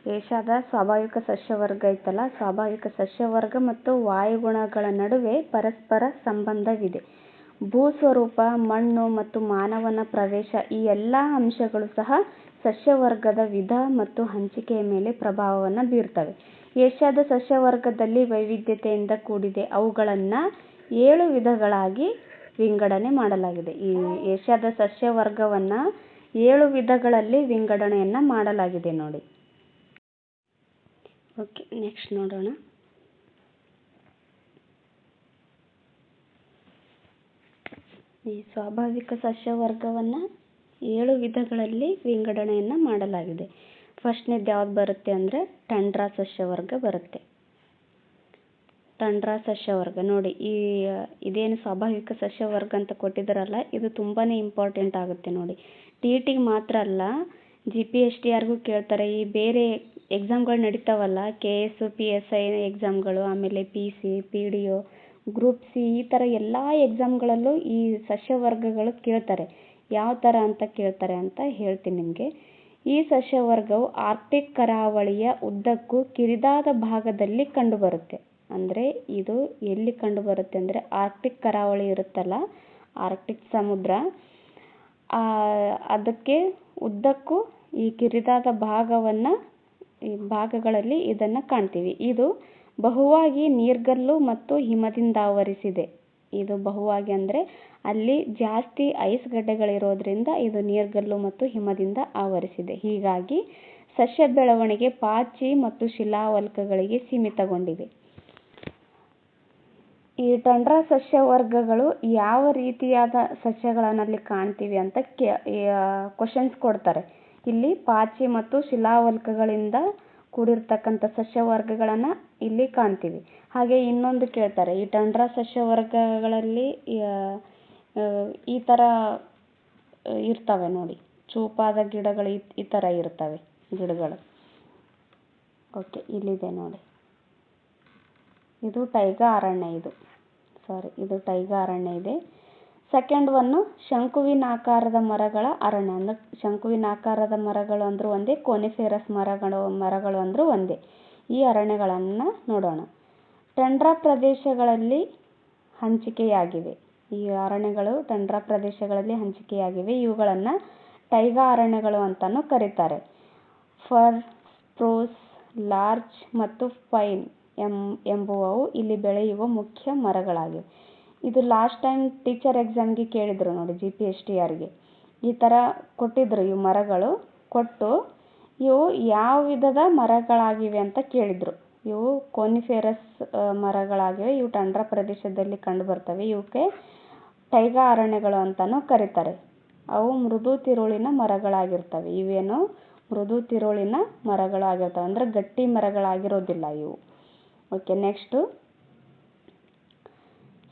ಏಷ್ಯಾದ ಸ್ವಾಭಾವಿಕ ಸಸ್ಯವರ್ಗ ಐತಲ್ಲ, ಸ್ವಾಭಾವಿಕ ಸಸ್ಯವರ್ಗ ಮತ್ತು ವಾಯುಗುಣಗಳ ನಡುವೆ ಪರಸ್ಪರ ಸಂಬಂಧವಿದೆ. ಭೂಸ್ವರೂಪ, ಮಣ್ಣು ಮತ್ತು ಮಾನವನ ಪ್ರವೇಶ ಈ ಎಲ್ಲ ಅಂಶಗಳು ಸಹ ಸಸ್ಯವರ್ಗದ ವಿಧ ಮತ್ತು ಹಂಚಿಕೆಯ ಮೇಲೆ ಪ್ರಭಾವವನ್ನು ಬೀರ್ತವೆ. ಏಷ್ಯಾದ ಸಸ್ಯವರ್ಗದಲ್ಲಿ ವೈವಿಧ್ಯತೆಯಿಂದ ಕೂಡಿದೆ. ಅವುಗಳನ್ನು 7 ವಿಧಗಳಾಗಿ ವಿಂಗಡಣೆ ಮಾಡಲಾಗಿದೆ. ಈ ಏಷ್ಯಾದ ಸಸ್ಯವರ್ಗವನ್ನು 7 ವಿಧಗಳಲ್ಲಿ ವಿಂಗಡಣೆಯನ್ನು ಮಾಡಲಾಗಿದೆ. ನೋಡಿ, ಓಕೆ, ನೆಕ್ಸ್ಟ್ ನೋಡೋಣ. ಈ ಸ್ವಾಭಾವಿಕ ಸಸ್ಯವರ್ಗವನ್ನು 7 ವಿಧಗಳಲ್ಲಿ ವಿಂಗಡಣೆಯನ್ನು ಮಾಡಲಾಗಿದೆ. ಫಸ್ಟ್ನೇದು ಯಾವ್ದು ಬರುತ್ತೆ ಅಂದರೆ ಟಂಡ್ರಾ ಸಸ್ಯವರ್ಗ ಬರುತ್ತೆ. ಟಂಡ್ರಾ ಸಸ್ಯವರ್ಗ ನೋಡಿ, ಇದೇನು ಸ್ವಾಭಾವಿಕ ಸಸ್ಯವರ್ಗ ಅಂತ ಕೊಟ್ಟಿದ್ದಾರಲ್ಲ, ಇದು ತುಂಬಾ ಇಂಪಾರ್ಟೆಂಟ್ ಆಗುತ್ತೆ. ನೋಡಿ, TETಗೆ ಮಾತ್ರ ಅಲ್ಲ, GPSTRಗೂ ಕೇಳ್ತಾರೆ. ಈ ಬೇರೆ ಎಕ್ಸಾಮ್ಗಳು ನಡೀತಾವಲ್ಲ, KS PSI ಎಕ್ಸಾಮ್ಗಳು, ಆಮೇಲೆ PC PDO ಗ್ರೂಪ್ C, ಈ ಥರ ಎಲ್ಲ ಎಕ್ಸಾಮ್ಗಳಲ್ಲೂ ಈ ಸಸ್ಯವರ್ಗಗಳು ಕೇಳ್ತಾರೆ. ಯಾವ ಥರ ಅಂತ ಕೇಳ್ತಾರೆ ಅಂತ ಹೇಳ್ತೀನಿ ನಿಮಗೆ. ಈ ಸಸ್ಯವರ್ಗವು ಆರ್ಕ್ಟಿಕ್ ಕರಾವಳಿಯ ಉದ್ದಕ್ಕೂ ಕಿರಿದಾದ ಭಾಗದಲ್ಲಿ ಕಂಡುಬರುತ್ತೆ. ಅಂದರೆ ಇದು ಎಲ್ಲಿ ಕಂಡುಬರುತ್ತೆ ಅಂದರೆ ಆರ್ಕ್ಟಿಕ್ ಕರಾವಳಿ ಇರುತ್ತಲ್ಲ, ಆರ್ಕ್ಟಿಕ್ ಸಮುದ್ರ, ಅದಕ್ಕೆ ಉದ್ದಕ್ಕೂ ಈ ಕಿರಿದಾದ ಭಾಗಗಳಲ್ಲಿ ಇದನ್ನು ಕಾಣ್ತೀವಿ. ಇದು ಬಹುವಾಗಿ ನೀರ್ಗಲ್ಲು ಮತ್ತು ಹಿಮದಿಂದ ಆವರಿಸಿದೆ. ಇದು ಬಹುವಾಗಿ ಅಂದರೆ ಅಲ್ಲಿ ಜಾಸ್ತಿ ಐಸ್ ಗಡ್ಡೆಗಳಿರೋದ್ರಿಂದ ಇದು ನೀರ್ಗಲ್ಲು ಮತ್ತು ಹಿಮದಿಂದ ಆವರಿಸಿದೆ. ಹೀಗಾಗಿ ಸಸ್ಯ ಬೆಳವಣಿಗೆ ಪಾಚಿ ಮತ್ತು ಶಿಲಾವಲ್ಕಗಳಿಗೆ ಸೀಮಿತಗೊಂಡಿದೆ. ಈ ಟಂಡ್ರ ಸಸ್ಯ ವರ್ಗಗಳು ಯಾವ ರೀತಿಯಾದ ಸಸ್ಯಗಳನ್ನಲ್ಲಿ ಕಾಣ್ತೀವಿ ಅಂತ ಕ್ವಶನ್ಸ್ ಕೊಡ್ತಾರೆ. ಇಲ್ಲಿ ಪಾಚಿ ಮತ್ತು ಶಿಲಾವಲ್ಕಗಳಿಂದ ಕೂಡಿರ್ತಕ್ಕಂಥ ಸಸ್ಯ ವರ್ಗಗಳನ್ನು ಇಲ್ಲಿ ಕಾಣ್ತೀವಿ. ಹಾಗೆ ಇನ್ನೊಂದು ಕೇಳ್ತಾರೆ, ಈ ಟಂಡ್ರ ಸಸ್ಯ ವರ್ಗಗಳಲ್ಲಿ ಈ ಥರ ಇರ್ತವೆ ನೋಡಿ, ಚೂಪಾದ ಗಿಡಗಳು ಈ ಥರ ಇರ್ತವೆ ಗಿಡಗಳು. ಓಕೆ, ಇಲ್ಲಿದೆ ನೋಡಿ, ಇದು ಟೈಗಾ ಅರಣ್ಯ. ಇದು ಟೈಗಾ ಅರಣ್ಯ ಇದೆ. ಸೆಕೆಂಡ್ ಒನ್ನು ಶಂಕುವಿನಾಕಾರದ ಮರಗಳ ಅರಣ್ಯ. ಅಂದ್ರೆ ಶಂಕುವಿನಾಕಾರದ ಮರಗಳು ಅಂದರೂ ಒಂದೇ, ಕೋನಿಫೆರಸ್ ಮರಗಳು ಅಂದರೂ ಒಂದೇ. ಈ ಅರಣ್ಯಗಳನ್ನು ನೋಡೋಣ. ಟಂಡ್ರ ಪ್ರದೇಶಗಳಲ್ಲಿ ಹಂಚಿಕೆಯಾಗಿವೆ. ಈ ಅರಣ್ಯಗಳು ಟಂಡ್ರ ಪ್ರದೇಶಗಳಲ್ಲಿ ಹಂಚಿಕೆಯಾಗಿವೆ. ಇವುಗಳನ್ನು ಟೈಗಾ ಅರಣ್ಯಗಳು ಅಂತಲೂ ಕರೀತಾರೆ. ಫರ್, ಸ್ಪ್ರೂಸ್, ಲಾರ್ಚ್ ಮತ್ತು ಪೈನ್ ಎಂಬುವವು ಇಲ್ಲಿ ಬೆಳೆಯುವ ಮುಖ್ಯ ಮರಗಳಾಗಿವೆ. ಇದು ಲಾಸ್ಟ್ ಟೈಮ್ ಟೀಚರ್ ಎಕ್ಸಾಮ್ಗೆ ಕೇಳಿದರು ನೋಡಿ, GPSTRಗೆ ಈ ಥರ ಕೊಟ್ಟಿದ್ರು. ಇವು ಮರಗಳು ಕೊಟ್ಟು ಇವು ಯಾವ ವಿಧದ ಮರಗಳಾಗಿವೆ ಅಂತ ಕೇಳಿದರು. ಇವು ಕೋನಿಫೆರಸ್ ಮರಗಳಾಗಿವೆ. ಇವು ಟಂಡ್ರ ಪ್ರದೇಶದಲ್ಲಿ ಕಂಡು ಬರ್ತವೆ. ಇವಕ್ಕೆ ಟೈಗಾ ಅರಣ್ಯಗಳು ಅಂತಲೂ ಕರೀತಾರೆ. ಅವು ಮೃದು ತಿರುಳಿನ ಮರಗಳಾಗಿರ್ತವೆ. ಇವೇನು ಮೃದು ತಿರುಳಿನ ಮರಗಳಾಗಿರ್ತವೆ, ಅಂದರೆ ಗಟ್ಟಿ ಮರಗಳಾಗಿರೋದಿಲ್ಲ ಇವು. ಓಕೆ, ನೆಕ್ಸ್ಟು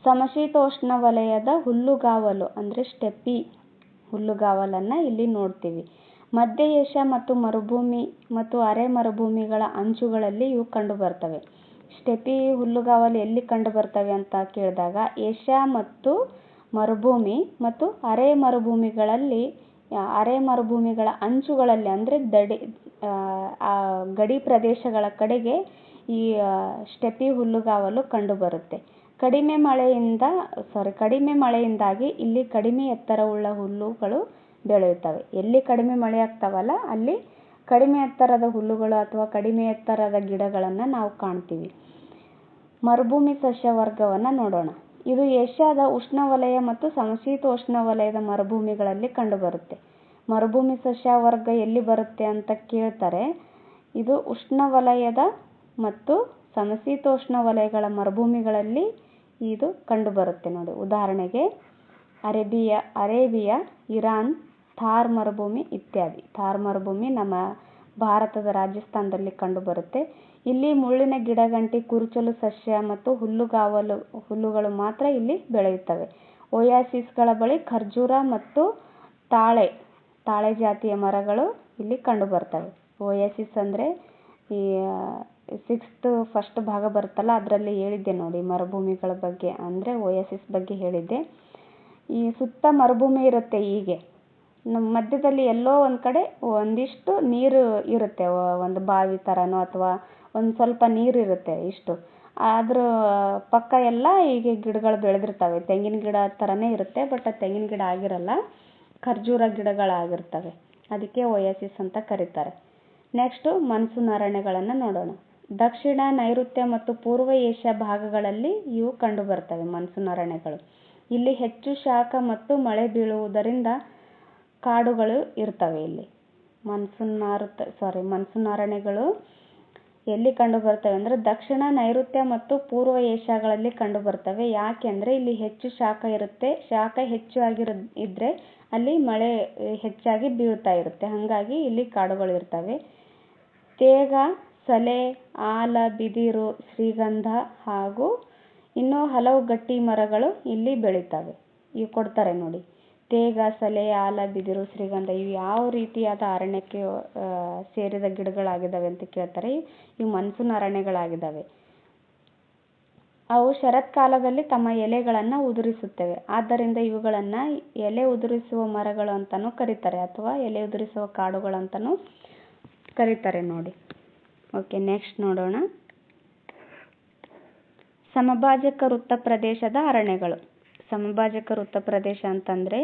ಸಮಶೀತೋಷ್ಣ ವಲಯದ ಹುಲ್ಲುಗಾವಲು ಅಂದರೆ ಸ್ಟೆಪ್ಪಿ ಹುಲ್ಲುಗಾವಲನ್ನು ಇಲ್ಲಿ ನೋಡ್ತೀವಿ. ಮಧ್ಯ ಏಷ್ಯಾ ಮತ್ತು ಮರುಭೂಮಿ ಮತ್ತು ಅರೆ ಮರುಭೂಮಿಗಳ ಅಂಚುಗಳಲ್ಲಿ ಇವು ಕಂಡು ಬರ್ತವೆ. ಸ್ಟೆಪ್ಪಿ ಹುಲ್ಲುಗಾವಲು ಎಲ್ಲಿ ಕಂಡು ಬರ್ತವೆ ಅಂತ ಕೇಳಿದಾಗ ಏಷ್ಯಾ ಮತ್ತು ಮರುಭೂಮಿ ಮತ್ತು ಅರೆ ಮರುಭೂಮಿಗಳ ಅಂಚುಗಳಲ್ಲಿ, ಅಂದರೆ ಗಡಿ ಪ್ರದೇಶಗಳ ಕಡೆಗೆ ಈ ಸ್ಟೆಪ್ಪಿ ಹುಲ್ಲುಗಾವಲು ಕಂಡು ಬರುತ್ತೆ. ಕಡಿಮೆ ಮಳೆಯಿಂದಾಗಿ ಇಲ್ಲಿ ಕಡಿಮೆ ಎತ್ತರವುಳ್ಳ ಹುಲ್ಲುಗಳು ಬೆಳೆಯುತ್ತವೆ. ಎಲ್ಲಿ ಕಡಿಮೆ ಮಳೆ ಆಗ್ತಾವಲ್ಲ ಅಲ್ಲಿ ಕಡಿಮೆ ಎತ್ತರದ ಹುಲ್ಲುಗಳು ಅಥವಾ ಕಡಿಮೆ ಎತ್ತರದ ಗಿಡಗಳನ್ನು ನಾವು ಕಾಣ್ತೀವಿ. ಮರುಭೂಮಿ ಸಸ್ಯ ವರ್ಗವನ್ನು ನೋಡೋಣ. ಇದು ಏಷ್ಯಾದ ಉಷ್ಣವಲಯ ಮತ್ತು ಸಮಶೀತೋಷ್ಣ ವಲಯದ ಮರುಭೂಮಿಗಳಲ್ಲಿ ಕಂಡುಬರುತ್ತೆ. ಮರುಭೂಮಿ ಸಸ್ಯ ವರ್ಗ ಎಲ್ಲಿ ಬರುತ್ತೆ ಅಂತ ಕೇಳ್ತಾರೆ. ಇದು ಉಷ್ಣವಲಯದ ಮತ್ತು ಸಮಶೀತೋಷ್ಣ ವಲಯಗಳ ಮರುಭೂಮಿಗಳಲ್ಲಿ ಇದು ಕಂಡುಬರುತ್ತೆ ನೋಡಿ. ಉದಾಹರಣೆಗೆ ಅರೇಬಿಯಾ, ಇರಾನ್, ಥಾರ್ ಮರುಭೂಮಿ ಇತ್ಯಾದಿ. ಥಾರ್ ಮರುಭೂಮಿ ನಮ್ಮ ಭಾರತದ ರಾಜಸ್ಥಾನದಲ್ಲಿ ಕಂಡುಬರುತ್ತೆ. ಇಲ್ಲಿ ಮುಳ್ಳಿನ ಗಿಡಗಂಟಿ, ಕುರುಚಲು ಸಸ್ಯ ಮತ್ತು ಹುಲ್ಲುಗಳು ಮಾತ್ರ ಇಲ್ಲಿ ಬೆಳೆಯುತ್ತವೆ. ಓಯಾಸಿಸ್ಗಳ ಬಳಿ ಖರ್ಜೂರ ಮತ್ತು ತಾಳೆ ಜಾತಿಯ ಮರಗಳು ಇಲ್ಲಿ ಕಂಡುಬರ್ತವೆ. ಓಯಾಸಿಸ್ ಅಂದರೆ ಈ 6th ಫಸ್ಟ್ ಭಾಗ ಬರುತ್ತಲ್ಲ, ಅದರಲ್ಲಿ ಹೇಳಿದ್ದೆ ನೋಡಿ ಮರುಭೂಮಿಗಳ ಬಗ್ಗೆ, ಅಂದರೆ ಓಯಾಸಿಸ್ ಬಗ್ಗೆ ಹೇಳಿದ್ದೆ. ಈ ಸುತ್ತ ಮರುಭೂಮಿ ಇರುತ್ತೆ. ಹೀಗೆ ನಮ್ಮ ಮಧ್ಯದಲ್ಲಿ ಎಲ್ಲೋ ಒಂದು ಕಡೆ ಒಂದಿಷ್ಟು ನೀರು ಇರುತ್ತೆ, ಒಂದು ಬಾವಿ ಥರನೋ ಅಥವಾ ಒಂದು ಸ್ವಲ್ಪ ನೀರು ಇರುತ್ತೆ ಇಷ್ಟು. ಅದ್ರ ಪಕ್ಕ ಎಲ್ಲ ಹೀಗೆ ಗಿಡಗಳು ಬೆಳೆದಿರ್ತವೆ. ತೆಂಗಿನ ಗಿಡ ಥರನೇ ಇರುತ್ತೆ, ಬಟ್ ತೆಂಗಿನ ಗಿಡ ಆಗಿರಲ್ಲ, ಖರ್ಜೂರ ಗಿಡಗಳಾಗಿರ್ತವೆ. ಅದಕ್ಕೆ ಓಯಾಸಿಸ್ ಅಂತ ಕರೀತಾರೆ. ನೆಕ್ಸ್ಟು ಮನ್ಸೂನ್ ಅರಣ್ಯಗಳನ್ನು ನೋಡೋಣ. ದಕ್ಷಿಣ, ನೈಋತ್ಯ ಮತ್ತು ಪೂರ್ವ ಏಷ್ಯಾ ಭಾಗಗಳಲ್ಲಿ ಇವು ಕಂಡುಬರ್ತವೆ ಮನ್ಸೂನ್ ಅರಣ್ಯಗಳು. ಇಲ್ಲಿ ಹೆಚ್ಚು ಶಾಖ ಮತ್ತು ಮಳೆ ಬೀಳುವುದರಿಂದ ಕಾಡುಗಳು ಇರ್ತವೆ. ಇಲ್ಲಿ ಮನ್ಸೂನ್ ಅರಣ್ಯಗಳು ಎಲ್ಲಿ ಕಂಡುಬರ್ತವೆ ಅಂದರೆ ದಕ್ಷಿಣ, ನೈಋತ್ಯ ಮತ್ತು ಪೂರ್ವ ಏಷ್ಯಾಗಳಲ್ಲಿ ಕಂಡುಬರ್ತವೆ. ಯಾಕೆಂದರೆ ಇಲ್ಲಿ ಹೆಚ್ಚು ಶಾಖ ಇರುತ್ತೆ. ಶಾಖ ಇದ್ದರೆ ಅಲ್ಲಿ ಮಳೆ ಹೆಚ್ಚಾಗಿ ಬೀಳ್ತಾ ಇರುತ್ತೆ. ಹಾಗಾಗಿ ಇಲ್ಲಿ ಕಾಡುಗಳು ಇರ್ತವೆ. ತೇಗ, ಸಲೆ, ಆಲ, ಬಿದಿರು, ಶ್ರೀಗಂಧ ಹಾಗೂ ಇನ್ನೂ ಹಲವು ಗಟ್ಟಿ ಮರಗಳು ಇಲ್ಲಿ ಬೆಳೀತವೆ. ಇವು ಕೊಡ್ತಾರೆ ನೋಡಿ, ತೇಗ, ಸಲೆ, ಆಲ, ಬಿದಿರು, ಶ್ರೀಗಂಧ ಇವು ಯಾವ ರೀತಿಯಾದ ಅರಣ್ಯಕ್ಕೆ ಸೇರಿದ ಗಿಡಗಳಾಗಿದ್ದಾವೆ ಅಂತ ಕೇಳ್ತಾರೆ. ಇವು ಮನ್ಸೂನ್ ಅರಣ್ಯಗಳಾಗಿದ್ದಾವೆ. ಅವು ಶರತ್ಕಾಲದಲ್ಲಿ ತಮ್ಮ ಎಲೆಗಳನ್ನು ಉದುರಿಸುತ್ತವೆ. ಆದ್ದರಿಂದ ಇವುಗಳನ್ನು ಎಲೆ ಉದುರಿಸುವ ಮರಗಳು ಅಂತಲೂ ಕರೀತಾರೆ, ಅಥವಾ ಎಲೆ ಉದುರಿಸುವ ಕಾಡುಗಳು ಅಂತಲೂ ಕರೀತಾರೆ ನೋಡಿ. ಓಕೆ, ನೆಕ್ಸ್ಟ್ ನೋಡೋಣ. ಸಮಭಾಜಕ ವೃತ್ತ ಪ್ರದೇಶದ ಅರಣ್ಯಗಳು. ಸಮಭಾಜಕ ವೃತ್ತ ಪ್ರದೇಶ ಅಂತಂದರೆ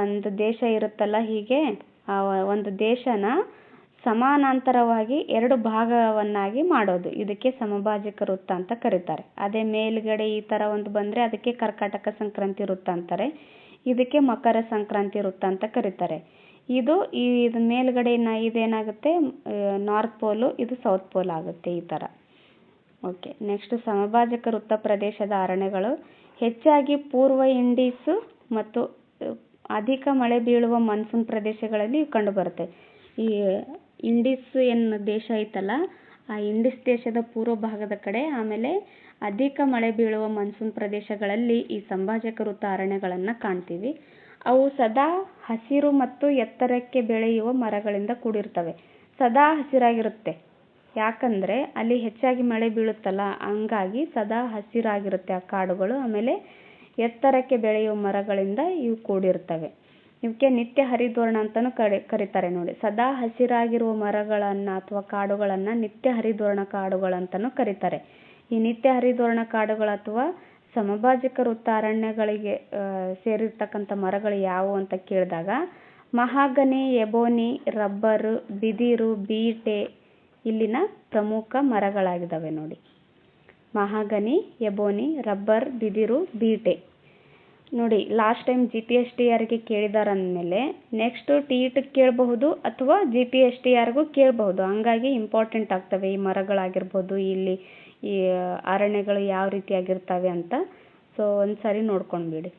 ಒಂದು ದೇಶ ಇರುತ್ತಲ್ಲ, ಹೀಗೆ ಆ ಒಂದು ದೇಶನ ಸಮಾನಾಂತರವಾಗಿ 2 ಭಾಗವನ್ನಾಗಿ ಮಾಡೋದು, ಇದಕ್ಕೆ ಸಮಭಾಜಕ ವೃತ್ತ ಅಂತ ಕರೀತಾರೆ. ಅದೇ ಮೇಲ್ಗಡೆ ಈ ಥರ ಒಂದು ಬಂದರೆ ಅದಕ್ಕೆ ಕರ್ಕಾಟಕ ಸಂಕ್ರಾಂತಿ ವೃತ್ತ ಅಂತಾರೆ. ಇದಕ್ಕೆ ಮಕರ ಸಂಕ್ರಾಂತಿ ವೃತ್ತ ಅಂತ ಕರೀತಾರೆ. ಇದು ಮೇಲ್ಗಡೆ ಇದೇನಾಗುತ್ತೆ ನಾರ್ತ್ ಪೋಲು, ಇದು ಸೌತ್ ಪೋಲ್ ಆಗುತ್ತೆ ಈ ಥರ. ಓಕೆ. ನೆಕ್ಸ್ಟ್ ಸಮಭಾಜಕ ವೃತ್ತ ಪ್ರದೇಶದ ಅರಣ್ಯಗಳು ಹೆಚ್ಚಾಗಿ ಪೂರ್ವ ಇಂಡೀಸ್ ಮತ್ತು ಅಧಿಕ ಮಳೆ ಬೀಳುವ ಮಾನ್ಸೂನ್ ಪ್ರದೇಶಗಳಲ್ಲಿ ಕಂಡುಬರುತ್ತೆ. ಈ ಇಂಡೀಸ್ ಏನು ದೇಶ ಐತಲ್ಲ, ಆ ಇಂಡೀಸ್ ದೇಶದ ಪೂರ್ವ ಭಾಗದ ಕಡೆ, ಆಮೇಲೆ ಅಧಿಕ ಮಳೆ ಬೀಳುವ ಮಾನ್ಸೂನ್ ಪ್ರದೇಶಗಳಲ್ಲಿ ಈ ಸಂಭಾಜಕ ವೃತ್ತ ಅರಣ್ಯಗಳನ್ನು ಕಾಣ್ತೀವಿ. ಅವು ಸದಾ ಹಸಿರು ಮತ್ತು ಎತ್ತರಕ್ಕೆ ಬೆಳೆಯುವ ಮರಗಳಿಂದ ಕೂಡಿರ್ತವೆ. ಸದಾ ಹಸಿರಾಗಿರುತ್ತೆ, ಯಾಕಂದರೆ ಅಲ್ಲಿ ಹೆಚ್ಚಾಗಿ ಮಳೆ ಬೀಳುತ್ತಲ್ಲ, ಹಂಗಾಗಿ ಸದಾ ಹಸಿರಾಗಿರುತ್ತೆ ಆ ಕಾಡುಗಳು. ಆಮೇಲೆ ಎತ್ತರಕ್ಕೆ ಬೆಳೆಯುವ ಮರಗಳಿಂದ ಇವು ಕೂಡಿರ್ತವೆ. ಇವಕ್ಕೆ ನಿತ್ಯ ಹರಿದ್ವರ್ಣ ಅಂತಲೂ ಕರೀತಾರೆ ನೋಡಿ. ಸದಾ ಹಸಿರಾಗಿರುವ ಮರಗಳನ್ನು ಅಥವಾ ಕಾಡುಗಳನ್ನು ನಿತ್ಯ ಹರಿದ್ವರ್ಣ ಕಾಡುಗಳಂತಲೂ ಕರೀತಾರೆ. ಈ ನಿತ್ಯ ಹರಿದ್ವರ್ಣ ಕಾಡುಗಳು ಅಥವಾ ಸಮಭಾಜಕ ವೃತ್ತ ಅರಣ್ಯಗಳಿಗೆ ಸೇರಿರ್ತಕ್ಕಂಥ ಮರಗಳು ಯಾವುವು ಅಂತ ಕೇಳಿದಾಗ ಮಹಾಗನಿ, ಎಬೋನಿ, ರಬ್ಬರ್, ಬಿದಿರು, ಬೀಟೆ ಇಲ್ಲಿನ ಪ್ರಮುಖ ಮರಗಳಾಗಿದ್ದಾವೆ ನೋಡಿ. ಮಹಾಗನಿ, ಎಬೋನಿ, ರಬ್ಬರ್, ಬಿದಿರು, ಬೀಟೆ ನೋಡಿ. ಲಾಸ್ಟ್ ಟೈಮ್ GPSTRಗೆ ಕೇಳಿದಾರಂದಮೇಲೆ ನೆಕ್ಸ್ಟ್ TETಗೆ ಕೇಳಬಹುದು ಅಥವಾ GPSTRಗೂ ಕೇಳಬಹುದು. ಹಂಗಾಗಿ ಇಂಪಾರ್ಟೆಂಟ್ ಆಗ್ತವೆ ಈ ಮರಗಳಾಗಿರ್ಬೋದು, ಇಲ್ಲಿ ಈ ಅರಣ್ಯಗಳು ಯಾವ ರೀತಿಯಾಗಿರ್ತವೆ ಅಂತ. ಸೊ ಒಂದ್ಸರಿ ನೋಡ್ಕೊಂಡ್ಬಿಡಿ.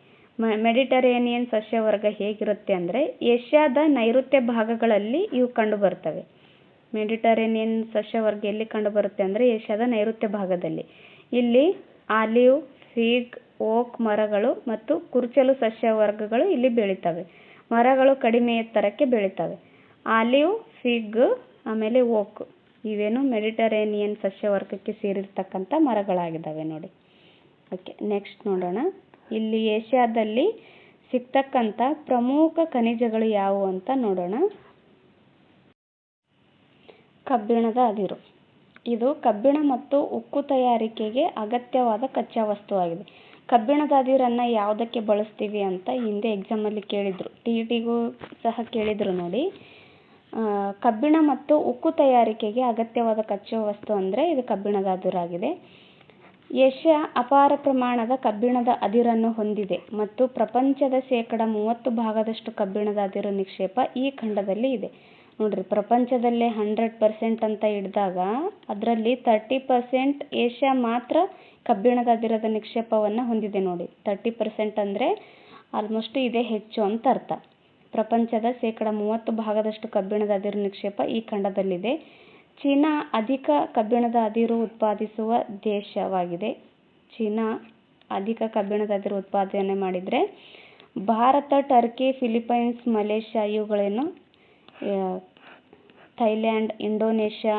ಮೆಡಿಟರೇನಿಯನ್ ಸಸ್ಯವರ್ಗ ಹೇಗಿರುತ್ತೆ ಅಂದರೆ ಏಷ್ಯಾದ ನೈಋತ್ಯ ಭಾಗಗಳಲ್ಲಿ ಇವು ಕಂಡು ಬರ್ತವೆ. ಮೆಡಿಟರೇನಿಯನ್ ಸಸ್ಯವರ್ಗ ಎಲ್ಲಿ ಕಂಡು ಬರುತ್ತೆ ಅಂದರೆ ಏಷ್ಯಾದ ನೈಋತ್ಯ ಭಾಗದಲ್ಲಿ. ಇಲ್ಲಿ ಆಲಿವ್, ಫಿಗ್, ಓಕ್ ಮರಗಳು ಮತ್ತು ಕುರುಚಲು ಸಸ್ಯವರ್ಗಗಳು ಇಲ್ಲಿ ಬೆಳೀತವೆ. ಮರಗಳು ಕಡಿಮೆ ಎತ್ತರಕ್ಕೆ ಬೆಳೀತವೆ. ಆಲಿವ್, ಫಿಗ್, ಆಮೇಲೆ ಓಕ್ ಇವೇನು ಮೆಡಿಟರೇನಿಯನ್ ಸಸ್ಯವರ್ಗಕ್ಕೆ ಸೇರಿರ್ತಕ್ಕಂಥ ಮರಗಳಾಗಿದ್ದಾವೆ ನೋಡಿ. ಓಕೆ, ನೆಕ್ಸ್ಟ್ ನೋಡೋಣ. ಇಲ್ಲಿ ಏಷ್ಯಾದಲ್ಲಿ ಸಿಗ್ತಕ್ಕಂಥ ಪ್ರಮುಖ ಖನಿಜಗಳು ಯಾವುವು ಅಂತ ನೋಡೋಣ. ಕಬ್ಬಿಣದ ಅದಿರು. ಇದು ಕಬ್ಬಿಣ ಮತ್ತು ಉಕ್ಕು ತಯಾರಿಕೆಗೆ ಅಗತ್ಯವಾದ ಕಚ್ಚಾ ವಸ್ತುವಾಗಿದೆ. ಕಬ್ಬಿಣದ ಅದಿರನ್ನು ಯಾವುದಕ್ಕೆ ಬಳಸ್ತೀವಿ ಅಂತ ಹಿಂದೆ ಎಕ್ಸಾಮಲ್ಲಿ ಕೇಳಿದರು, TETಗೂ ಸಹ ಕೇಳಿದರು ನೋಡಿ. ಕಬ್ಬಿಣ ಮತ್ತು ಉಕ್ಕು ತಯಾರಿಕೆಗೆ ಅಗತ್ಯವಾದ ಕಚ್ಚಾ ವಸ್ತು ಅಂದರೆ ಇದು ಕಬ್ಬಿಣದ ಅದಿರಾಗಿದೆ. ಏಷ್ಯಾ ಅಪಾರ ಪ್ರಮಾಣದ ಕಬ್ಬಿಣದ ಅದಿರನ್ನು ಹೊಂದಿದೆ ಮತ್ತು ಪ್ರಪಂಚದ 30% ಕಬ್ಬಿಣದ ಅದಿರು ನಿಕ್ಷೇಪ ಈ ಖಂಡದಲ್ಲಿ ಇದೆ. ನೋಡ್ರಿ, ಪ್ರಪಂಚದಲ್ಲೇ 100% ಅಂತ ಹಿಡಿದಾಗ ಅದರಲ್ಲಿ 30% ಏಷ್ಯಾ ಮಾತ್ರ ಕಬ್ಬಿಣದ ಅದಿರದ ನಿಕ್ಷೇಪವನ್ನು ಹೊಂದಿದೆ ನೋಡಿ. 30% ಅಂದರೆ ಆಲ್ಮೋಸ್ಟ್ ಇದೇ ಹೆಚ್ಚು ಅಂತ ಅರ್ಥ. ಪ್ರಪಂಚದ 30% ಕಬ್ಬಿಣದ ಅದಿರು ನಿಕ್ಷೇಪ ಈ ಖಂಡದಲ್ಲಿದೆ. ಚೀನಾ ಅಧಿಕ ಕಬ್ಬಿಣದ ಅದಿರು ಉತ್ಪಾದಿಸುವ ದೇಶವಾಗಿದೆ. ಚೀನಾ ಅಧಿಕ ಕಬ್ಬಿಣದ ಅದಿರು ಉತ್ಪಾದನೆ ಮಾಡಿದರೆ ಭಾರತ, ಟರ್ಕಿ, ಫಿಲಿಪೈನ್ಸ್, ಮಲೇಷ್ಯಾ ಇವುಗಳೇನು Thailand, Indonesia,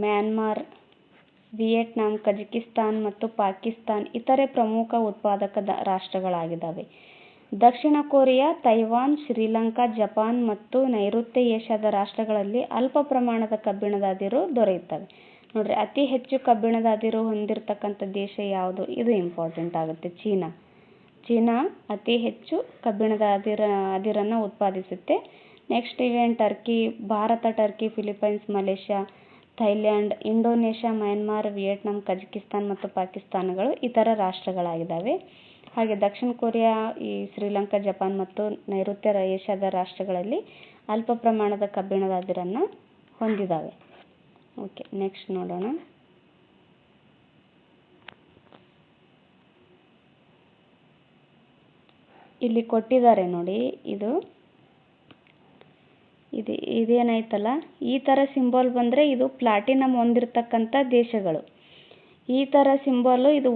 Myanmar, Vietnam, Kazakhstan ಮತ್ತು ಪಾಕಿಸ್ತಾನ್ ಇತರೆ ಪ್ರಮುಖ ಉತ್ಪಾದಕ ರಾಷ್ಟ್ರಗಳಾಗಿದ್ದಾವೆ. ದಕ್ಷಿಣ ಕೊರಿಯಾ, ತೈವಾನ್, ಶ್ರೀಲಂಕಾ, ಜಪಾನ್ ಮತ್ತು ನೈಋತ್ಯ ಏಷ್ಯಾದ ರಾಷ್ಟ್ರಗಳಲ್ಲಿ ಅಲ್ಪ ಪ್ರಮಾಣದ ಕಬ್ಬಿಣದ ಅದಿರು ದೊರೆಯುತ್ತವೆ. ನೋಡ್ರಿ, ಅತಿ ಹೆಚ್ಚು ಕಬ್ಬಿಣದ ಅದಿರು ಹೊಂದಿರತಕ್ಕಂಥ ದೇಶ ಯಾವುದು? ಇದು ಇಂಪಾರ್ಟೆಂಟ್ ಆಗುತ್ತೆ. ಚೀನಾ ಅತಿ ಹೆಚ್ಚು ಕಬ್ಬಿಣದ ಅದಿರನ್ನು ಉತ್ಪಾದಿಸುತ್ತೆ. ನೆಕ್ಸ್ಟ್ ಇವೇನು Turkey, Bharat, Turkey, Philippines, Malaysia, Thailand, Indonesia, Myanmar, Vietnam, Kazakhstan ಮತ್ತು ಪಾಕಿಸ್ತಾನಗಳು ಇತರ ರಾಷ್ಟ್ರಗಳಾಗಿದ್ದಾವೆ. ಹಾಗೆ ದಕ್ಷಿಣ ಕೊರಿಯಾ, ಈ ಶ್ರೀಲಂಕಾ, ಜಪಾನ್ ಮತ್ತು ನೈಋತ್ಯ ಏಷ್ಯಾದ ರಾಷ್ಟ್ರಗಳಲ್ಲಿ ಅಲ್ಪ ಪ್ರಮಾಣದ ಕಬ್ಬಿಣದ ಅದಿರನ್ನು ಹೊಂದಿದ್ದಾವೆ. ಓಕೆ, ನೆಕ್ಸ್ಟ್ ನೋಡೋಣ. ಇಲ್ಲಿ ಕೊಟ್ಟಿದ್ದಾರೆ ನೋಡಿ. ಇದೇನಾಯ್ತಲ್ಲ, ಈ ಥರ ಸಿಂಬಲ್ ಬಂದರೆ ಇದು ಪ್ಲಾಟಿನಮ್ ಹೊಂದಿರತಕ್ಕಂಥ ದೇಶಗಳು. ಈ ಥರ ಸಿಂಬಾಲು ಇದು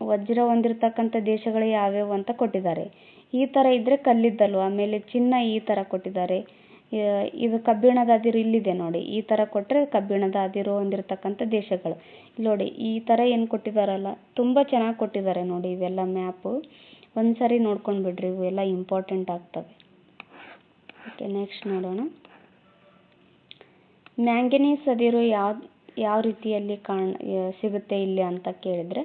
ವಜ್ರ ಹೊಂದಿರತಕ್ಕಂಥ ದೇಶಗಳು ಯಾವ್ಯಾವು ಅಂತ ಕೊಟ್ಟಿದ್ದಾರೆ. ಈ ಥರ ಇದ್ದರೆ ಕಲ್ಲಿದ್ದಲು. ಆಮೇಲೆ ಚಿನ್ನ ಈ ಥರ ಕೊಟ್ಟಿದ್ದಾರೆ. ಇದು ಕಬ್ಬಿಣದ ಅದಿರು ಇಲ್ಲಿದೆ ನೋಡಿ. ಈ ಥರ ಕೊಟ್ಟರೆ ಕಬ್ಬಿಣದ ಅದಿರು ಹೊಂದಿರತಕ್ಕಂಥ ದೇಶಗಳು. ನೋಡಿ, ಈ ಥರ ಏನು ಕೊಟ್ಟಿದ್ದಾರಲ್ಲ, ತುಂಬ ಚೆನ್ನಾಗಿ ಕೊಟ್ಟಿದ್ದಾರೆ ನೋಡಿ. ಇವೆಲ್ಲ ಮ್ಯಾಪು ಒಂದ್ಸರಿ ನೋಡ್ಕೊಂಡು ಬಿಡ್ರಿ, ಇವೆಲ್ಲ ಇಂಪಾರ್ಟೆಂಟ್ ಆಗ್ತವೆ. ಓಕೆ, ನೆಕ್ಸ್ಟ್ ನೋಡೋಣ. ಮ್ಯಾಂಗನೀಸ್ ಅದಿರು ಯಾವ ರೀತಿಯಲ್ಲಿ ಸಿಗುತ್ತೆ ಇಲ್ಲಿ ಅಂತ ಕೇಳಿದರೆ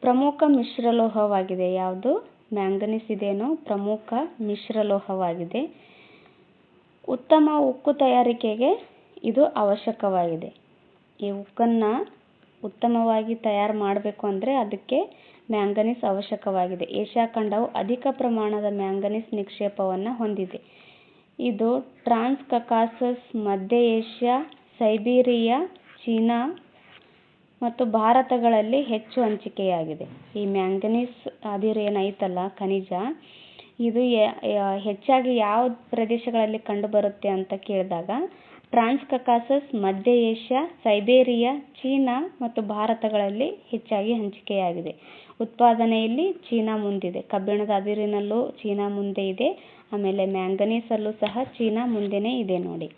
ಪ್ರಮುಖ ಮಿಶ್ರಲೋಹವಾಗಿದೆ. ಯಾವುದು? ಮ್ಯಾಂಗನೀಸ್ ಇದೇನೋ ಪ್ರಮುಖ ಮಿಶ್ರಲೋಹವಾಗಿದೆ. ಉತ್ತಮ ಉಕ್ಕು ತಯಾರಿಕೆಗೆ ಇದು ಅವಶ್ಯಕವಾಗಿದೆ. ಈ ಉಕ್ಕನ್ನು ಉತ್ತಮವಾಗಿ ತಯಾರು ಮಾಡಬೇಕು ಅಂದರೆ ಅದಕ್ಕೆ ಮ್ಯಾಂಗನೀಸ್ ಅವಶ್ಯಕವಾಗಿದೆ. ಏಷ್ಯಾ ಖಂಡವು ಅಧಿಕ ಪ್ರಮಾಣದ ಮ್ಯಾಂಗನೀಸ್ ನಿಕ್ಷೇಪವನ್ನು ಹೊಂದಿದೆ. ಇದು ಟ್ರಾನ್ಸ್ ಕಕಾಸಸ್, ಮಧ್ಯ ಏಷ್ಯಾ, ಸೈಬೀರಿಯಾ, ಚೀನಾ, ಮತ್ತು ಭಾರತಗಳಲ್ಲಿ ಹೆಚ್ಚು ಹಂಚಿಕೆಯಾಗಿದೆ. ಈ ಮ್ಯಾಂಗನೀಸ್ ಅದಿರು ಏನೈತಲ್ಲ ಖನಿಜ, ಇದು ಹೆಚ್ಚಾಗಿ ಯಾವ ಪ್ರದೇಶಗಳಲ್ಲಿ ಕಂಡುಬರುತ್ತೆ ಅಂತ ಕೇಳಿದಾಗ ಟ್ರಾನ್ಸ್ಕಕಾಸಸ್, ಮಧ್ಯ ಏಷ್ಯಾ, ಸೈಬೇರಿಯಾ, ಚೀನಾ ಮತ್ತು ಭಾರತಗಳಲ್ಲಿ ಹೆಚ್ಚಾಗಿ ಹಂಚಿಕೆಯಾಗಿದೆ. ಉತ್ಪಾದನೆಯಲ್ಲಿ ಚೀನಾ ಮುಂದಿದೆ. ಕಬ್ಬಿಣದ ಅದಿರಿನಲ್ಲೂ ಚೀನಾ ಮುಂದೆ ಇದೆ. ಆಮೇಲೆ ಮ್ಯಾಂಗನೀಸಲ್ಲೂ ಸಹ ಚೀನಾ ಮುಂದೆನೇ ಇದೆ ನೋಡಿ.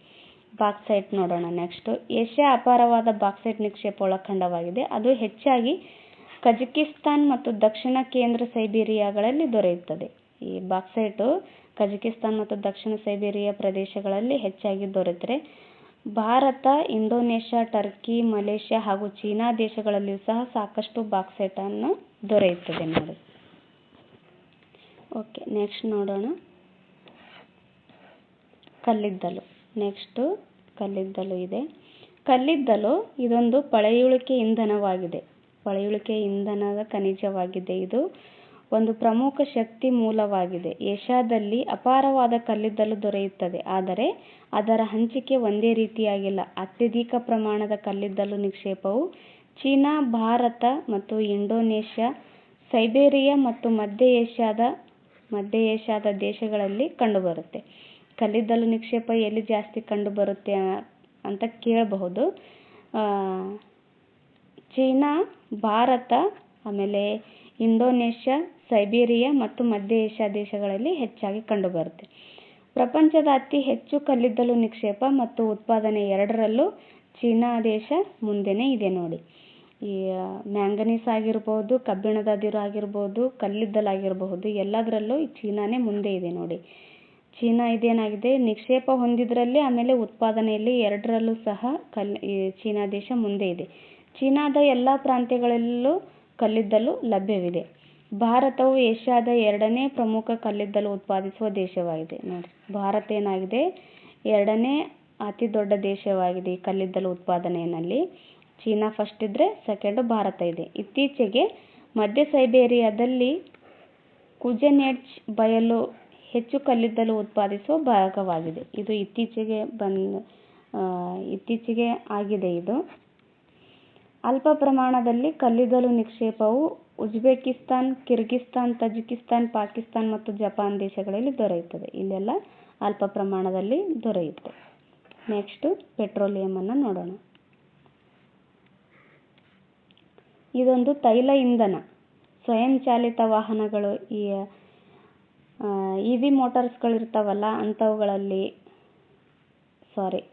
ಬಾಕ್ಸೈಟ್ ನೋಡೋಣ ನೆಕ್ಸ್ಟ್. ಏಷ್ಯಾ ಅಪಾರವಾದ ಬಾಕ್ಸೈಟ್ ನಿಕ್ಷೇಪ ಒಳಖಂಡವಾಗಿದೆ. ಅದು ಹೆಚ್ಚಾಗಿ ಕಜಕಿಸ್ತಾನ್ ಮತ್ತು ದಕ್ಷಿಣ ಕೇಂದ್ರ ಸೈಬೀರಿಯಾಗಳಲ್ಲಿ ದೊರೆಯುತ್ತದೆ. ಈ ಬಾಕ್ಸೈಟು ಕಜಕಿಸ್ತಾನ್ ಮತ್ತು ದಕ್ಷಿಣ ಸೈಬೀರಿಯಾ ಪ್ರದೇಶಗಳಲ್ಲಿ ಹೆಚ್ಚಾಗಿ ದೊರೆತರೆ ಭಾರತ, ಇಂಡೋನೇಷ್ಯಾ, ಟರ್ಕಿ, ಮಲೇಷ್ಯಾ ಹಾಗೂ ಚೀನಾ ದೇಶಗಳಲ್ಲಿಯೂ ಸಹ ಸಾಕಷ್ಟು ಬಾಕ್ಸೈಟನ್ನು ದೊರೆಯುತ್ತದೆ ನೋಡಿ. ಓಕೆ, ನೆಕ್ಸ್ಟ್ ನೋಡೋಣ ಕಲ್ಲಿದ್ದಲು. ನೆಕ್ಸ್ಟು ಕಲ್ಲಿದ್ದಲು ಇದೆ. ಕಲ್ಲಿದ್ದಲು ಇದೊಂದು ಪಳೆಯುಳಿಕೆ ಇಂಧನವಾಗಿದೆ. ಪಳೆಯುಳಿಕೆ ಇಂಧನದ ಖನಿಜವಾಗಿದೆ. ಇದು ಒಂದು ಪ್ರಮುಖ ಶಕ್ತಿ ಮೂಲವಾಗಿದೆ. ಏಷ್ಯಾದಲ್ಲಿ ಅಪಾರವಾದ ಕಲ್ಲಿದ್ದಲು ದೊರೆಯುತ್ತದೆ. ಆದರೆ ಅದರ ಹಂಚಿಕೆ ಒಂದೇ ರೀತಿಯಾಗಿಲ್ಲ. ಅತ್ಯಧಿಕ ಪ್ರಮಾಣದ ಕಲ್ಲಿದ್ದಲು ನಿಕ್ಷೇಪವು ಚೀನಾ, ಭಾರತ ಮತ್ತು ಇಂಡೋನೇಷ್ಯಾ, ಸೈಬೇರಿಯಾ ಮತ್ತು ಮಧ್ಯ ಏಷ್ಯಾದ ದೇಶಗಳಲ್ಲಿ ಕಂಡುಬರುತ್ತೆ. ಕಲ್ಲಿದ್ದಲು ನಿಕ್ಷೇಪ ಎಲ್ಲಿ ಜಾಸ್ತಿ ಕಂಡುಬರುತ್ತೆ ಅಂತ ಕೇಳಬಹುದು. ಚೀನಾ, ಭಾರತ, ಆಮೇಲೆ ಇಂಡೋನೇಷ್ಯಾ, ಸೈಬೇರಿಯಾ ಮತ್ತು ಮಧ್ಯ ಏಷ್ಯಾ ದೇಶಗಳಲ್ಲಿ ಹೆಚ್ಚಾಗಿ ಕಂಡುಬರುತ್ತೆ. ಪ್ರಪಂಚದ ಅತಿ ಹೆಚ್ಚು ಕಲ್ಲಿದ್ದಲು ನಿಕ್ಷೇಪ ಮತ್ತು ಉತ್ಪಾದನೆ ಎರಡರಲ್ಲೂ ಚೀನಾ ದೇಶ ಮುಂದೆನೇ ಇದೆ ನೋಡಿ. ಈ ಮ್ಯಾಂಗನೀಸ್ ಆಗಿರ್ಬೋದು, ಕಬ್ಬಿಣದ ಅದಿರು ಆಗಿರ್ಬೋದು, ಕಲ್ಲಿದ್ದಲಾಗಿರಬಹುದು, ಎಲ್ಲದರಲ್ಲೂ ಚೀನಾನೇ ಮುಂದೆ ಇದೆ ನೋಡಿ. ಚೀನಾ ಇದೇನಾಗಿದೆ, ನಿಕ್ಷೇಪ ಹೊಂದಿದ್ರಲ್ಲಿ ಆಮೇಲೆ ಉತ್ಪಾದನೆಯಲ್ಲಿ ಎರಡರಲ್ಲೂ ಸಹ ಚೀನಾ ದೇಶ ಮುಂದೆ ಇದೆ. ಚೀನಾದ ಎಲ್ಲ ಪ್ರಾಂತ್ಯಗಳಲ್ಲೂ ಕಲ್ಲಿದ್ದಲು ಲಭ್ಯವಿದೆ. ಭಾರತವು ಏಷ್ಯಾದ ಎರಡನೇ ಪ್ರಮುಖ ಕಲ್ಲಿದ್ದಲು ಉತ್ಪಾದಿಸುವ ದೇಶವಾಗಿದೆ ನೋಡಿ. ಭಾರತ ಏನಾಗಿದೆ, ಎರಡನೇ ಅತಿ ದೊಡ್ಡ ದೇಶವಾಗಿದೆ ಈ ಕಲ್ಲಿದ್ದಲು ಉತ್ಪಾದನೆಯಲ್ಲಿ. ಚೀನಾ ಫಸ್ಟ್ ಇದ್ರೆ ಸೆಕೆಂಡ್ ಭಾರತ ಇದೆ. ಇತ್ತೀಚೆಗೆ ಮಧ್ಯ ಸೈಬೇರಿಯಾದಲ್ಲಿ ಕುಜೆನೆಡ್ಜ್ ಬಯಲು ಹೆಚ್ಚು ಕಲ್ಲಿದ್ದಲು ಉತ್ಪಾದಿಸುವ ಭಾಗವಾಗಿದೆ. ಇದು ಇತ್ತೀಚೆಗೆ ಆಗಿದೆ. ಇದು ಅಲ್ಪ ಪ್ರಮಾಣದಲ್ಲಿ ಕಲ್ಲಿದ್ದಲು ನಿಕ್ಷೇಪವು ಉಜ್ಬೇಕಿಸ್ತಾನ್, ಕಿರ್ಗಿಸ್ತಾನ್, ತಜಿಕಿಸ್ತಾನ್, ಪಾಕಿಸ್ತಾನ್ ಮತ್ತು ಜಪಾನ್ ದೇಶಗಳಲ್ಲಿ ದೊರೆಯುತ್ತದೆ. ಇಲ್ಲೆಲ್ಲ ಅಲ್ಪ ಪ್ರಮಾಣದಲ್ಲಿ ದೊರೆಯುತ್ತೆ. ನೆಕ್ಸ್ಟ್ ಪೆಟ್ರೋಲಿಯಂ ಅನ್ನು ನೋಡೋಣ. ಇದೊಂದು ತೈಲ ಇಂಧನ. ಸ್ವಯಂಚಾಲಿತ ವಾಹನಗಳು, ಇವಿ ಮೋಟಾರ್ಸ್ಗಳಿರ್ತಾವಲ್ಲ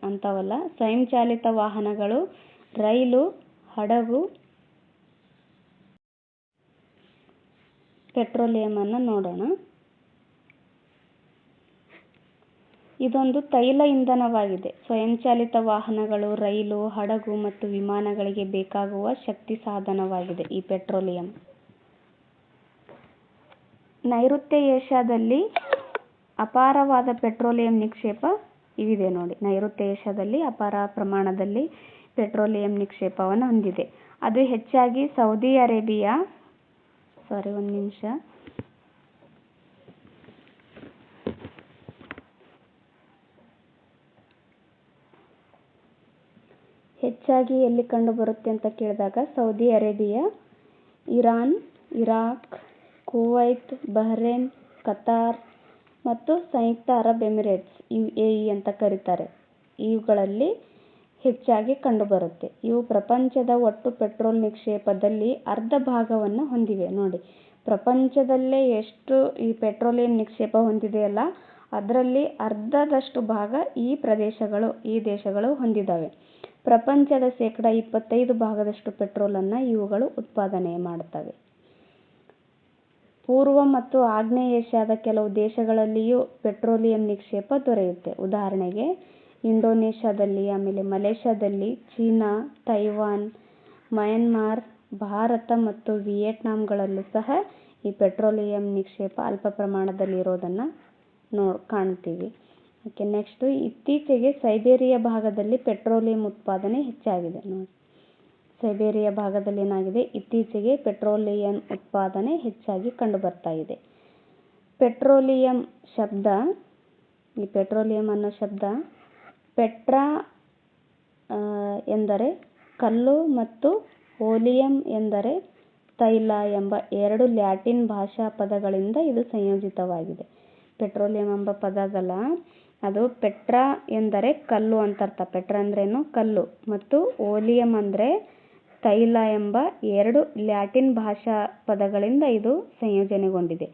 ಅಂಥವಲ್ಲ, ಸ್ವಯಂಚಾಲಿತ ವಾಹನಗಳು, ರೈಲು, ಹಡಗು, ಪೆಟ್ರೋಲಿಯಂ ಅನ್ನು ನೋಡೋಣ. ಇದೊಂದು ತೈಲ ಇಂಧನವಾಗಿದೆ. ಸ್ವಯಂಚಾಲಿತ ವಾಹನಗಳು, ರೈಲು, ಹಡಗು ಮತ್ತು ವಿಮಾನಗಳಿಗೆ ಬೇಕಾಗುವ ಶಕ್ತಿ ಸಾಧನವಾಗಿದೆ ಈ ಪೆಟ್ರೋಲಿಯಂ. ನೈಋತ್ಯ ಏಷ್ಯಾದಲ್ಲಿ ಅಪಾರವಾದ ಪೆಟ್ರೋಲಿಯಂ ನಿಕ್ಷೇಪ ಇವಿದೆ ನೋಡಿ. ನೈಋತ್ಯ ಏಷ್ಯಾದಲ್ಲಿ ಅಪಾರ ಪ್ರಮಾಣದಲ್ಲಿ ಪೆಟ್ರೋಲಿಯಂ ನಿಕ್ಷೇಪವನ್ನು ಹೊಂದಿದೆ. ಅದು ಹೆಚ್ಚಾಗಿ ಸೌದಿ ಅರೇಬಿಯಾ, ಹೆಚ್ಚಾಗಿ ಎಲ್ಲಿ ಕಂಡುಬರುತ್ತೆ ಅಂತ ಕೇಳಿದಾಗ Saudi Arabia, Iran, Iraq, Kuwait, Bahrain, Qatar ಮತ್ತು ಸಂಯುಕ್ತ ಅರಬ್ ಎಮಿರೇಟ್ಸ್ UAE ಅಂತ ಕರೀತಾರೆ. ಇವುಗಳಲ್ಲಿ ಹೆಚ್ಚಾಗಿ ಕಂಡುಬರುತ್ತೆ. ಇವು ಪ್ರಪಂಚದ ಒಟ್ಟು ಪೆಟ್ರೋಲ್ ನಿಕ್ಷೇಪದಲ್ಲಿ ಅರ್ಧ ಭಾಗವನ್ನು ಹೊಂದಿವೆ ನೋಡಿ. ಪ್ರಪಂಚದಲ್ಲೇ ಎಷ್ಟು ಈ ಪೆಟ್ರೋಲಿಯಂ ನಿಕ್ಷೇಪ ಹೊಂದಿದೆಯಲ್ಲ ಅದರಲ್ಲಿ ಅರ್ಧದಷ್ಟು ಭಾಗ ಈ ದೇಶಗಳು ಹೊಂದಿದ್ದಾವೆ. ಪ್ರಪಂಚದ 25% ಪೆಟ್ರೋಲನ್ನು ಇವುಗಳು ಉತ್ಪಾದನೆ ಮಾಡುತ್ತವೆ. ಪೂರ್ವ ಮತ್ತು ಆಗ್ನೇಯ ಏಷ್ಯಾದ ಕೆಲವು ದೇಶಗಳಲ್ಲಿಯೂ ಪೆಟ್ರೋಲಿಯಂ ನಿಕ್ಷೇಪ ದೊರೆಯುತ್ತೆ. ಉದಾಹರಣೆಗೆ ಇಂಡೋನೇಷ್ಯಾದಲ್ಲಿ, ಆಮೇಲೆ ಮಲೇಷ್ಯಾದಲ್ಲಿ, ಚೀನಾ, ತೈವಾನ್, ಮಯನ್ಮಾರ್, ಭಾರತ ಮತ್ತು ವಿಯೆಟ್ನಾಂಗಳಲ್ಲೂ ಸಹ ಈ ಪೆಟ್ರೋಲಿಯಂ ನಿಕ್ಷೇಪ ಅಲ್ಪ ಪ್ರಮಾಣದಲ್ಲಿ ಇರೋದನ್ನು ಕಾಣ್ತೀವಿ. ಓಕೆ, ನೆಕ್ಸ್ಟ್ ಇತ್ತೀಚೆಗೆ ಸೈಬೇರಿಯಾ ಭಾಗದಲ್ಲಿ ಪೆಟ್ರೋಲಿಯಂ ಉತ್ಪಾದನೆ ಹೆಚ್ಚಾಗಿದೆ ನೋಡಿ. ಸೈಬೇರಿಯಾ ಭಾಗದಲ್ಲಿ ಏನಾಗಿದೆ, ಇತ್ತೀಚೆಗೆ ಪೆಟ್ರೋಲಿಯಂ ಉತ್ಪಾದನೆ ಹೆಚ್ಚಾಗಿ ಕಂಡುಬರ್ತಾ ಇದೆ. ಪೆಟ್ರೋಲಿಯಂ ಶಬ್ದ, ಈ ಪೆಟ್ರೋಲಿಯಂ ಅನ್ನೋ ಶಬ್ದ ಪೆಟ್ರಾ ಎಂದರೆ ಕಲ್ಲು ಮತ್ತು ಓಲಿಯಂ ಎಂದರೆ ತೈಲ ಎಂಬ ಎರಡು ಲ್ಯಾಟಿನ್ ಭಾಷಾ ಪದಗಳಿಂದ ಇದು ಸಂಯೋಜಿತವಾಗಿದೆ. ಪೆಟ್ರೋಲಿಯಂ ಎಂಬ ಪದ ಅದಲ್ಲ, ಅದು ಪೆಟ್ರಾ ಎಂದರೆ ಕಲ್ಲು ಅಂತ ಅರ್ಥ. ಪೆಟ್ರಾ ಅಂದ್ರೇನು? ಕಲ್ಲು. ಮತ್ತು ಓಲಿಯಂ ಅಂದರೆ ತೈಲ ಎಂಬ ಎರಡು ಲ್ಯಾಟಿನ್ ಭಾಷಾ ಪದಗಳಿಂದ ಇದು ಸಂಯೋಜನೆಗೊಂಡಿದೆ.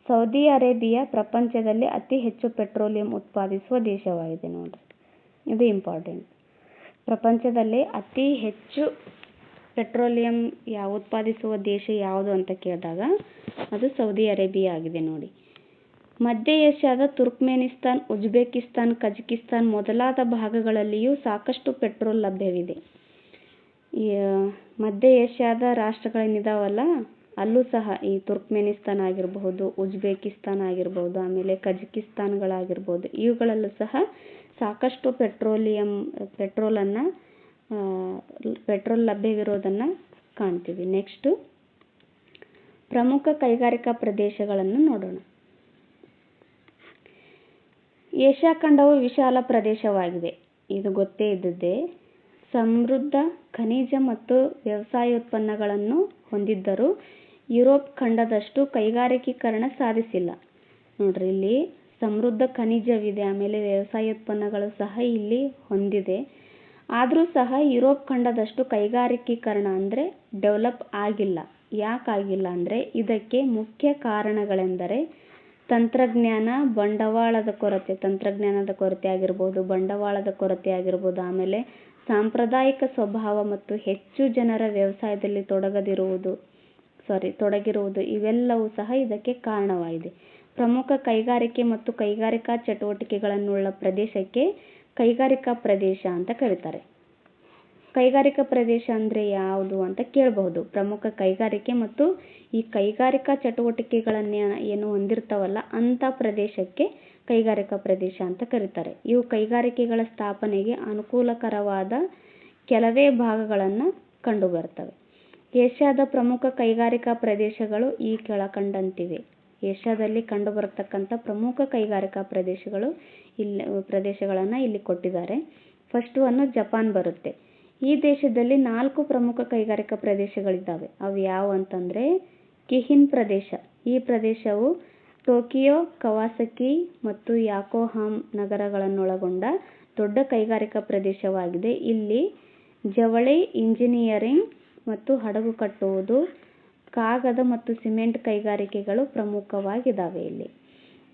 ಸೌದಿ ಅರೇಬಿಯಾ ಪ್ರಪಂಚದಲ್ಲಿ ಅತಿ ಹೆಚ್ಚು ಪೆಟ್ರೋಲಿಯಂ ಉತ್ಪಾದಿಸುವ ದೇಶವಾಗಿದೆ. ನೋಡ್ರಿ, ಇದು ಇಂಪಾರ್ಟೆಂಟ್. ಪ್ರಪಂಚದಲ್ಲಿ ಅತಿ ಹೆಚ್ಚು ಪೆಟ್ರೋಲಿಯಂ ಉತ್ಪಾದಿಸುವ ದೇಶ ಯಾವುದು ಅಂತ ಕೇಳಿದಾಗ ಅದು ಸೌದಿ ಅರೇಬಿಯಾ ಆಗಿದೆ. ನೋಡಿ, ಮಧ್ಯ ಏಷ್ಯಾದ ತುರ್ಕ್ಮೆನಿಸ್ತಾನ್, ಉಜ್ಬೇಕಿಸ್ತಾನ್, ಕಜಕಿಸ್ತಾನ್ ಮೊದಲಾದ ಭಾಗಗಳಲ್ಲಿಯೂ ಸಾಕಷ್ಟು ಪೆಟ್ರೋಲ್ ಲಭ್ಯವಿದೆ. ಮಧ್ಯ ಏಷ್ಯಾದ ರಾಷ್ಟ್ರಗಳೇನಿದಾವಲ್ಲ, ಅಲ್ಲೂ ಸಹ ಈ ತುರ್ಕ್ಮೆನಿಸ್ತಾನ್ ಆಗಿರಬಹುದು, ಉಜ್ಬೇಕಿಸ್ತಾನ್ ಆಗಿರ್ಬೋದು, ಆಮೇಲೆ ಕಜಕಿಸ್ತಾನ್ಗಳಾಗಿರ್ಬೋದು, ಇವುಗಳಲ್ಲೂ ಸಹ ಸಾಕಷ್ಟು ಪೆಟ್ರೋಲ್ ಲಭ್ಯವಿರೋದನ್ನು ಕಾಣ್ತೀವಿ. ನೆಕ್ಸ್ಟು ಪ್ರಮುಖ ಕೈಗಾರಿಕಾ ಪ್ರದೇಶಗಳನ್ನು ನೋಡೋಣ. ಏಷ್ಯಾ ಖಂಡವು ವಿಶಾಲ ಪ್ರದೇಶವಾಗಿದೆ. ಇದು ಗೊತ್ತೇ ಇದ್ದದ್ದೇ. ಸಮೃದ್ಧ ಖನಿಜ ಮತ್ತು ವ್ಯವಸಾಯೋತ್ಪನ್ನಗಳನ್ನು ಹೊಂದಿದ್ದರೂ ಯುರೋಪ್ ಖಂಡದಷ್ಟು ಕೈಗಾರಿಕೀಕರಣ ಸಾಧಿಸಿಲ್ಲ. ನೋಡ್ರಿ, ಇಲ್ಲಿ ಸಮೃದ್ಧ ಖನಿಜವಿದೆ, ಆಮೇಲೆ ವ್ಯವಸಾಯೋತ್ಪನ್ನಗಳು ಸಹ ಇಲ್ಲಿ ಹೊಂದಿದೆ. ಆದರೂ ಸಹ ಯುರೋಪ್ ಖಂಡದಷ್ಟು ಕೈಗಾರಿಕೀಕರಣ ಅಂದರೆ ಡೆವಲಪ್ ಆಗಿಲ್ಲ. ಯಾಕಾಗಿಲ್ಲ ಅಂದರೆ ಇದಕ್ಕೆ ಮುಖ್ಯ ಕಾರಣಗಳೆಂದರೆ ತಂತ್ರಜ್ಞಾನ, ಬಂಡವಾಳದ ಕೊರತೆ ಆಗಿರ್ಬೋದು, ಬಂಡವಾಳದ ಕೊರತೆ ಆಗಿರ್ಬೋದು, ಆಮೇಲೆ ಸಾಂಪ್ರದಾಯಿಕ ಸ್ವಭಾವ ಮತ್ತು ಹೆಚ್ಚು ಜನರ ವ್ಯವಸಾಯದಲ್ಲಿ ತೊಡಗಿರುವುದು ಇವೆಲ್ಲವೂ ಸಹ ಇದಕ್ಕೆ ಕಾರಣವಾಗಿದೆ. ಪ್ರಮುಖ ಕೈಗಾರಿಕೆ ಮತ್ತು ಕೈಗಾರಿಕಾ ಚಟುವಟಿಕೆಗಳನ್ನುಳ್ಳ ಪ್ರದೇಶಕ್ಕೆ ಕೈಗಾರಿಕಾ ಪ್ರದೇಶ ಅಂತ ಕರೀತಾರೆ. ಕೈಗಾರಿಕಾ ಪ್ರದೇಶ ಅಂದರೆ ಯಾವುದು ಅಂತ ಕೇಳಬಹುದು. ಪ್ರಮುಖ ಕೈಗಾರಿಕೆ ಮತ್ತು ಈ ಕೈಗಾರಿಕಾ ಚಟುವಟಿಕೆಗಳನ್ನ ಏನು ಹೊಂದಿರ್ತಾವಲ್ಲ ಅಂಥ ಪ್ರದೇಶಕ್ಕೆ ಕೈಗಾರಿಕಾ ಪ್ರದೇಶ ಅಂತ ಕರೀತಾರೆ. ಇವು ಕೈಗಾರಿಕೆಗಳ ಸ್ಥಾಪನೆಗೆ ಅನುಕೂಲಕರವಾದ ಕೆಲವೇ ಭಾಗಗಳನ್ನು ಕಂಡುಬರ್ತವೆ. ಏಷ್ಯಾದ ಪ್ರಮುಖ ಕೈಗಾರಿಕಾ ಪ್ರದೇಶಗಳು ಈ ಕೆಳಕಂಡಂತಿವೆ. ಏಷ್ಯಾದಲ್ಲಿ ಕಂಡುಬರತಕ್ಕಂಥ ಪ್ರಮುಖ ಕೈಗಾರಿಕಾ ಪ್ರದೇಶಗಳನ್ನು ಇಲ್ಲಿ ಕೊಟ್ಟಿದ್ದಾರೆ. ಫಸ್ಟ್ ಒನ್ ಜಪಾನ್ ಬರುತ್ತೆ. ಈ ದೇಶದಲ್ಲಿ 4 ಪ್ರಮುಖ ಕೈಗಾರಿಕಾ ಪ್ರದೇಶಗಳಿದ್ದಾವೆ. ಅವು ಯಾವ ಅಂತಂದರೆ ಕಿಹಿನ್ ಪ್ರದೇಶ. ಈ ಪ್ರದೇಶವು ಟೋಕಿಯೋ, ಕವಾಸಕಿ ಮತ್ತು ಯಾಕೋಹಾಮ್ ನಗರಗಳನ್ನೊಳಗೊಂಡ ದೊಡ್ಡ ಕೈಗಾರಿಕಾ ಪ್ರದೇಶವಾಗಿದೆ. ಇಲ್ಲಿ ಜವಳಿ, ಇಂಜಿನಿಯರಿಂಗ್ ಮತ್ತು ಹಡಗು ಕಟ್ಟುವುದು, ಕಾಗದ ಮತ್ತು ಸಿಮೆಂಟ್ ಕೈಗಾರಿಕೆಗಳು ಪ್ರಮುಖವಾಗಿದ್ದಾವೆ.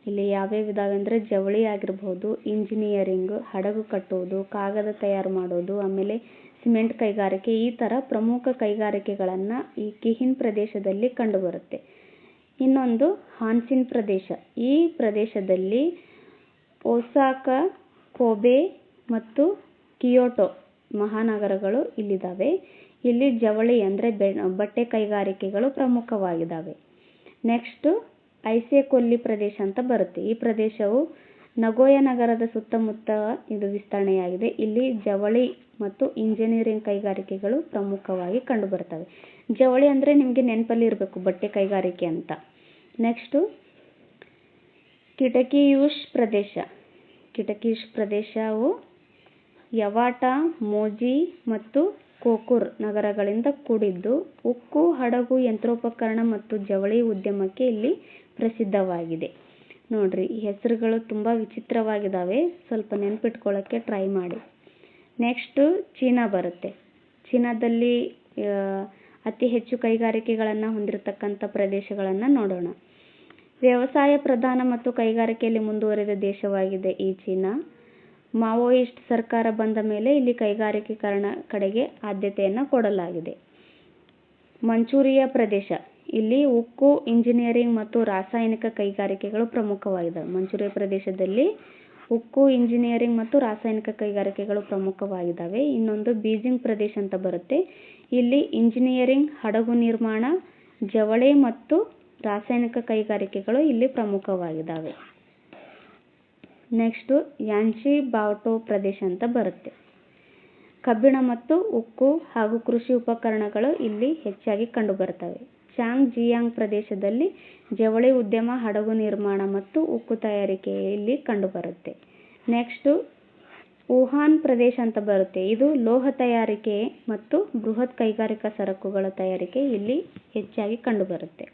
ಇಲ್ಲಿ ಯಾವ್ಯಾವ ಇದಾವೆ ಅಂದರೆ ಜವಳಿ ಆಗಿರ್ಬೋದು, ಇಂಜಿನಿಯರಿಂಗ್, ಹಡಗು ಕಟ್ಟುವುದು, ಕಾಗದ ತಯಾರು ಮಾಡೋದು, ಆಮೇಲೆ ಸಿಮೆಂಟ್ ಕೈಗಾರಿಕೆ, ಈ ಥರ ಪ್ರಮುಖ ಕೈಗಾರಿಕೆಗಳನ್ನು ಈ ಕಿಹಿನ್ ಪ್ರದೇಶದಲ್ಲಿ ಕಂಡುಬರುತ್ತೆ. ಇನ್ನೊಂದು ಹಾನ್ಸಿನ್ ಪ್ರದೇಶ. ಈ ಪ್ರದೇಶದಲ್ಲಿ ಒಸಾಕಾ, ಕೋಬೆ ಮತ್ತು ಕಿಯೋಟೋ ಮಹಾನಗರಗಳು ಇಲ್ಲಿದ್ದಾವೆ. ಇಲ್ಲಿ ಜವಳಿ ಅಂದರೆ ಬಟ್ಟೆ ಕೈಗಾರಿಕೆಗಳು ಪ್ರಮುಖವಾಗಿದ್ದಾವೆ. ನೆಕ್ಸ್ಟು ಐಸೆಕೊಲ್ಲಿ ಪ್ರದೇಶ ಅಂತ ಬರುತ್ತೆ. ಈ ಪ್ರದೇಶವು ನಗೋಯ ನಗರದ ಸುತ್ತಮುತ್ತ ಇದು ವಿಸ್ತರಣೆಯಾಗಿದೆ. ಇಲ್ಲಿ ಜವಳಿ ಮತ್ತು ಇಂಜಿನಿಯರಿಂಗ್ ಕೈಗಾರಿಕೆಗಳು ಪ್ರಮುಖವಾಗಿ ಕಂಡುಬರ್ತವೆ. ಜವಳಿ ಅಂದರೆ ನಿಮಗೆ ನೆನಪಲ್ಲಿ ಇರಬೇಕು, ಬಟ್ಟೆ ಕೈಗಾರಿಕೆ ಅಂತ. ನೆಕ್ಸ್ಟು ಕಿಟಕಿಯೂಶ್ ಪ್ರದೇಶ. ಕಿಟಕಿಯೂಶ್ ಪ್ರದೇಶವು ಯವಾಟ, ಮೋಜಿ ಮತ್ತು ಕೋಕುರ್ ನಗರಗಳಿಂದ ಕೂಡಿದ್ದು ಉಕ್ಕು, ಹಡಗು, ಯಂತ್ರೋಪಕರಣ ಮತ್ತು ಜವಳಿ ಉದ್ಯಮಕ್ಕೆ ಇಲ್ಲಿ ಪ್ರಸಿದ್ಧವಾಗಿದೆ. ನೋಡ್ರಿ, ಈ ಹೆಸರುಗಳು ತುಂಬ ವಿಚಿತ್ರವಾಗಿದ್ದಾವೆ, ಸ್ವಲ್ಪ ನೆನಪಿಟ್ಕೊಳ್ಳೋಕ್ಕೆ ಟ್ರೈ ಮಾಡಿ. ನೆಕ್ಸ್ಟು ಚೀನಾ ಬರುತ್ತೆ. ಚೀನಾದಲ್ಲಿ ಅತಿ ಹೆಚ್ಚು ಕೈಗಾರಿಕೆಗಳನ್ನು ಹೊಂದಿರತಕ್ಕಂಥ ಪ್ರದೇಶಗಳನ್ನು ನೋಡೋಣ. ವ್ಯವಸಾಯ ಪ್ರಧಾನ ಮತ್ತು ಕೈಗಾರಿಕೆಯಲ್ಲಿ ಮುಂದುವರಿದ ದೇಶವಾಗಿದೆ ಈ ಚೀನಾ. ಮಾವೋಯಿಸ್ಟ್ ಸರ್ಕಾರ ಬಂದ ಮೇಲೆ ಇಲ್ಲಿ ಕೈಗಾರಿಕೀಕರಣ ಕಡೆಗೆ ಆದ್ಯತೆಯನ್ನು ಕೊಡಲಾಗಿದೆ. ಮಂಚೂರಿಯಾ ಪ್ರದೇಶ. ಇಲ್ಲಿ ಉಕ್ಕು, ಇಂಜಿನಿಯರಿಂಗ್ ಮತ್ತು ರಾಸಾಯನಿಕ ಕೈಗಾರಿಕೆಗಳು ಪ್ರಮುಖವಾಗಿದ್ದಾವೆ. ಮಂಚೂರಿಯಾ ಪ್ರದೇಶದಲ್ಲಿ ಉಕ್ಕು, ಇಂಜಿನಿಯರಿಂಗ್ ಮತ್ತು ರಾಸಾಯನಿಕ ಕೈಗಾರಿಕೆಗಳು ಪ್ರಮುಖವಾಗಿದ್ದಾವೆ. ಇನ್ನೊಂದು ಬೀಜಿಂಗ್ ಪ್ರದೇಶ ಅಂತ ಬರುತ್ತೆ. ಇಲ್ಲಿ ಇಂಜಿನಿಯರಿಂಗ್, ಹಡಗು ನಿರ್ಮಾಣ, ಜವಳಿ ಮತ್ತು ರಾಸಾಯನಿಕ ಕೈಗಾರಿಕೆಗಳು ಇಲ್ಲಿ ಪ್ರಮುಖವಾಗಿದ್ದಾವೆ. ನೆಕ್ಸ್ಟು ಯಾಂಶಿ ಬಾವ್ಟೋ ಪ್ರದೇಶ ಅಂತ ಬರುತ್ತೆ. ಕಬ್ಬಿಣ ಮತ್ತು ಉಕ್ಕು ಹಾಗೂ ಕೃಷಿ ಉಪಕರಣಗಳು ಇಲ್ಲಿ ಹೆಚ್ಚಾಗಿ ಕಂಡುಬರ್ತವೆ. ಚಾಂಗ್ ಜಿಯಾಂಗ್ ಪ್ರದೇಶದಲ್ಲಿ ಜವಳಿ ಉದ್ಯಮ, ಹಡಗು ನಿರ್ಮಾಣ ಮತ್ತು ಉಕ್ಕು ತಯಾರಿಕೆ ಇಲ್ಲಿ ಕಂಡುಬರುತ್ತೆ. ನೆಕ್ಸ್ಟು ವುಹಾನ್ ಪ್ರದೇಶ ಅಂತ ಬರುತ್ತೆ. ಇದು ಲೋಹ ತಯಾರಿಕೆ ಮತ್ತು ಬೃಹತ್ ಕೈಗಾರಿಕಾ ಸರಕುಗಳ ತಯಾರಿಕೆ ಇಲ್ಲಿ ಹೆಚ್ಚಾಗಿ ಕಂಡುಬರುತ್ತೆ.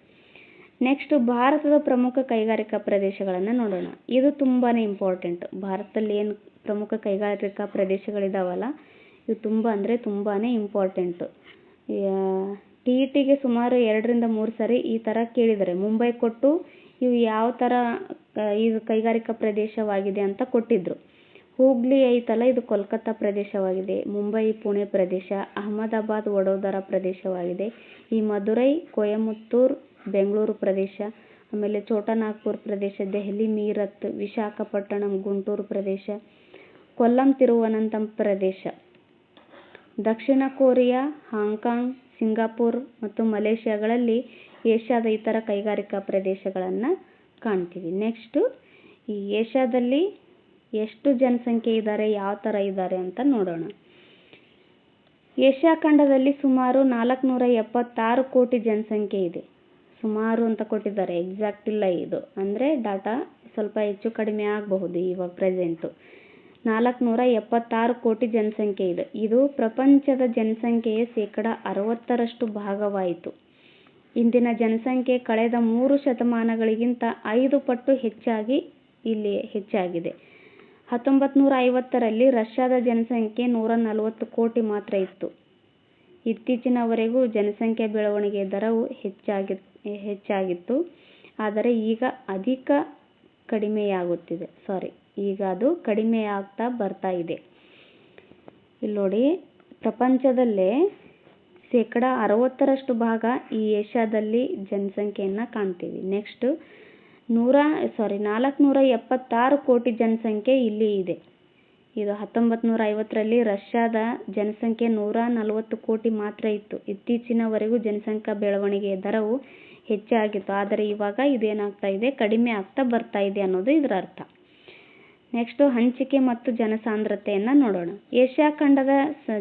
ನೆಕ್ಸ್ಟ್ ಭಾರತದ ಪ್ರಮುಖ ಕೈಗಾರಿಕಾ ಪ್ರದೇಶಗಳನ್ನು ನೋಡೋಣ. ಇದು ತುಂಬಾ ಇಂಪಾರ್ಟೆಂಟ್. ಭಾರತದಲ್ಲಿ ಏನು ಪ್ರಮುಖ ಕೈಗಾರಿಕಾ ಪ್ರದೇಶಗಳಿದಾವಲ್ಲ, ಇದು ತುಂಬಾ ಇಂಪಾರ್ಟೆಂಟು. TETಗೆ ಸುಮಾರು 2ರಿಂದ 3 ಸರಿ ಈ ಥರ ಕೇಳಿದ್ದಾರೆ. ಮುಂಬೈ ಕೊಟ್ಟು ಇವು ಯಾವ ಥರ ಇದು ಕೈಗಾರಿಕಾ ಪ್ರದೇಶವಾಗಿದೆ ಅಂತ ಕೊಟ್ಟಿದ್ರು. ಹೂಗ್ಲಿ ಐತಲ್ಲ, ಇದು ಕೋಲ್ಕತ್ತಾ ಪ್ರದೇಶವಾಗಿದೆ. ಮುಂಬೈ ಪುಣೆ ಪ್ರದೇಶ, ಅಹಮದಾಬಾದ್ ವಡೋದರ ಪ್ರದೇಶವಾಗಿದೆ. ಈ ಮದುರೈ ಕೊಯಮತ್ತೂರ್ ಬೆಂಗಳೂರು ಪ್ರದೇಶ, ಆಮೇಲೆ ಛೋಟಾನಾಗ್ಪುರ್ ಪ್ರದೇಶ, ದೆಹಲಿ ಮೀರತ್, ವಿಶಾಖಪಟ್ಟಣಂ ಗುಂಟೂರು ಪ್ರದೇಶ, ಕೊಲ್ಲಂ ತಿರುವನಂತಪುರಂ ಪ್ರದೇಶ. ದಕ್ಷಿಣ ಕೊರಿಯಾ, ಹಾಂಗ್ಕಾಂಗ್, ಸಿಂಗಾಪುರ್ ಮತ್ತು ಮಲೇಷ್ಯಾಗಳಲ್ಲಿ ಏಷ್ಯಾದ ಇತರ ಕೈಗಾರಿಕಾ ಪ್ರದೇಶಗಳನ್ನು ಕಾಣ್ತೀವಿ. ನೆಕ್ಸ್ಟು ಈ ಏಷ್ಯಾದಲ್ಲಿ ಎಷ್ಟು ಜನಸಂಖ್ಯೆ ಇದ್ದಾರೆ, ಯಾವ ಥರ ಇದ್ದಾರೆ ಅಂತ ನೋಡೋಣ. ಏಷ್ಯಾ ಖಂಡದಲ್ಲಿ ಸುಮಾರು 476 ಕೋಟಿ ಜನಸಂಖ್ಯೆ ಇದೆ. ಸುಮಾರು ಅಂತ ಕೊಟ್ಟಿದ್ದಾರೆ, ಎಕ್ಸಾಕ್ಟ್ ಇಲ್ಲ ಇದು. ಅಂದರೆ ಡಾಟಾ ಸ್ವಲ್ಪ ಹೆಚ್ಚು ಕಡಿಮೆ ಆಗಬಹುದು. ಇವಾಗ ಪ್ರೆಸೆಂಟು 476 ಕೋಟಿ ಜನಸಂಖ್ಯೆ ಇದೆ. ಇದು ಪ್ರಪಂಚದ ಜನಸಂಖ್ಯೆಯ 60% ಭಾಗವಾಯಿತು. ಇಂದಿನ ಜನಸಂಖ್ಯೆ ಕಳೆದ 3 ಶತಮಾನಗಳಿಗಿಂತ 5 ಪಟ್ಟು ಹೆಚ್ಚಾಗಿದೆ. 1950ರಲ್ಲಿ ರಷ್ಯಾದ ಜನಸಂಖ್ಯೆ 140 ಕೋಟಿ ಮಾತ್ರ ಇತ್ತು. ಇತ್ತೀಚಿನವರೆಗೂ ಜನಸಂಖ್ಯಾ ಬೆಳವಣಿಗೆ ದರವು ಹೆಚ್ಚಾಗಿತ್ತು. ಆದರೆ ಈಗ ಅದು ಕಡಿಮೆಯಾಗ್ತಾ ಬರ್ತಾ ಇದೆ. ಇಲ್ಲಿ ನೋಡಿ, ಪ್ರಪಂಚದಲ್ಲೇ 60% ಭಾಗ ಈ ಏಷ್ಯಾದಲ್ಲಿ ಜನಸಂಖ್ಯೆಯನ್ನು ಕಾಣ್ತೀವಿ. ನೆಕ್ಸ್ಟ್ 476 ಕೋಟಿ ಜನಸಂಖ್ಯೆ ಇಲ್ಲಿ ಇದೆ. ಇದು 1950ರಲ್ಲಿ ರಷ್ಯಾದ ಜನಸಂಖ್ಯೆ 140 ಕೋಟಿ ಮಾತ್ರ ಇತ್ತು. ಇತ್ತೀಚಿನವರೆಗೂ ಜನಸಂಖ್ಯಾ ಬೆಳವಣಿಗೆಯ ದರವು ಹೆಚ್ಚಾಗಿತ್ತು. ಆದರೆ ಇವಾಗ ಇದೇನಾಗ್ತಾ ಇದೆ, ಕಡಿಮೆ ಆಗ್ತಾ ಬರ್ತಾ ಇದೆ ಅನ್ನೋದು ಇದರ ಅರ್ಥ. ನೆಕ್ಸ್ಟ್ ಹಂಚಿಕೆ ಮತ್ತು ಜನಸಾಂದ್ರತೆಯನ್ನು ನೋಡೋಣ. ಏಷ್ಯಾ ಖಂಡದ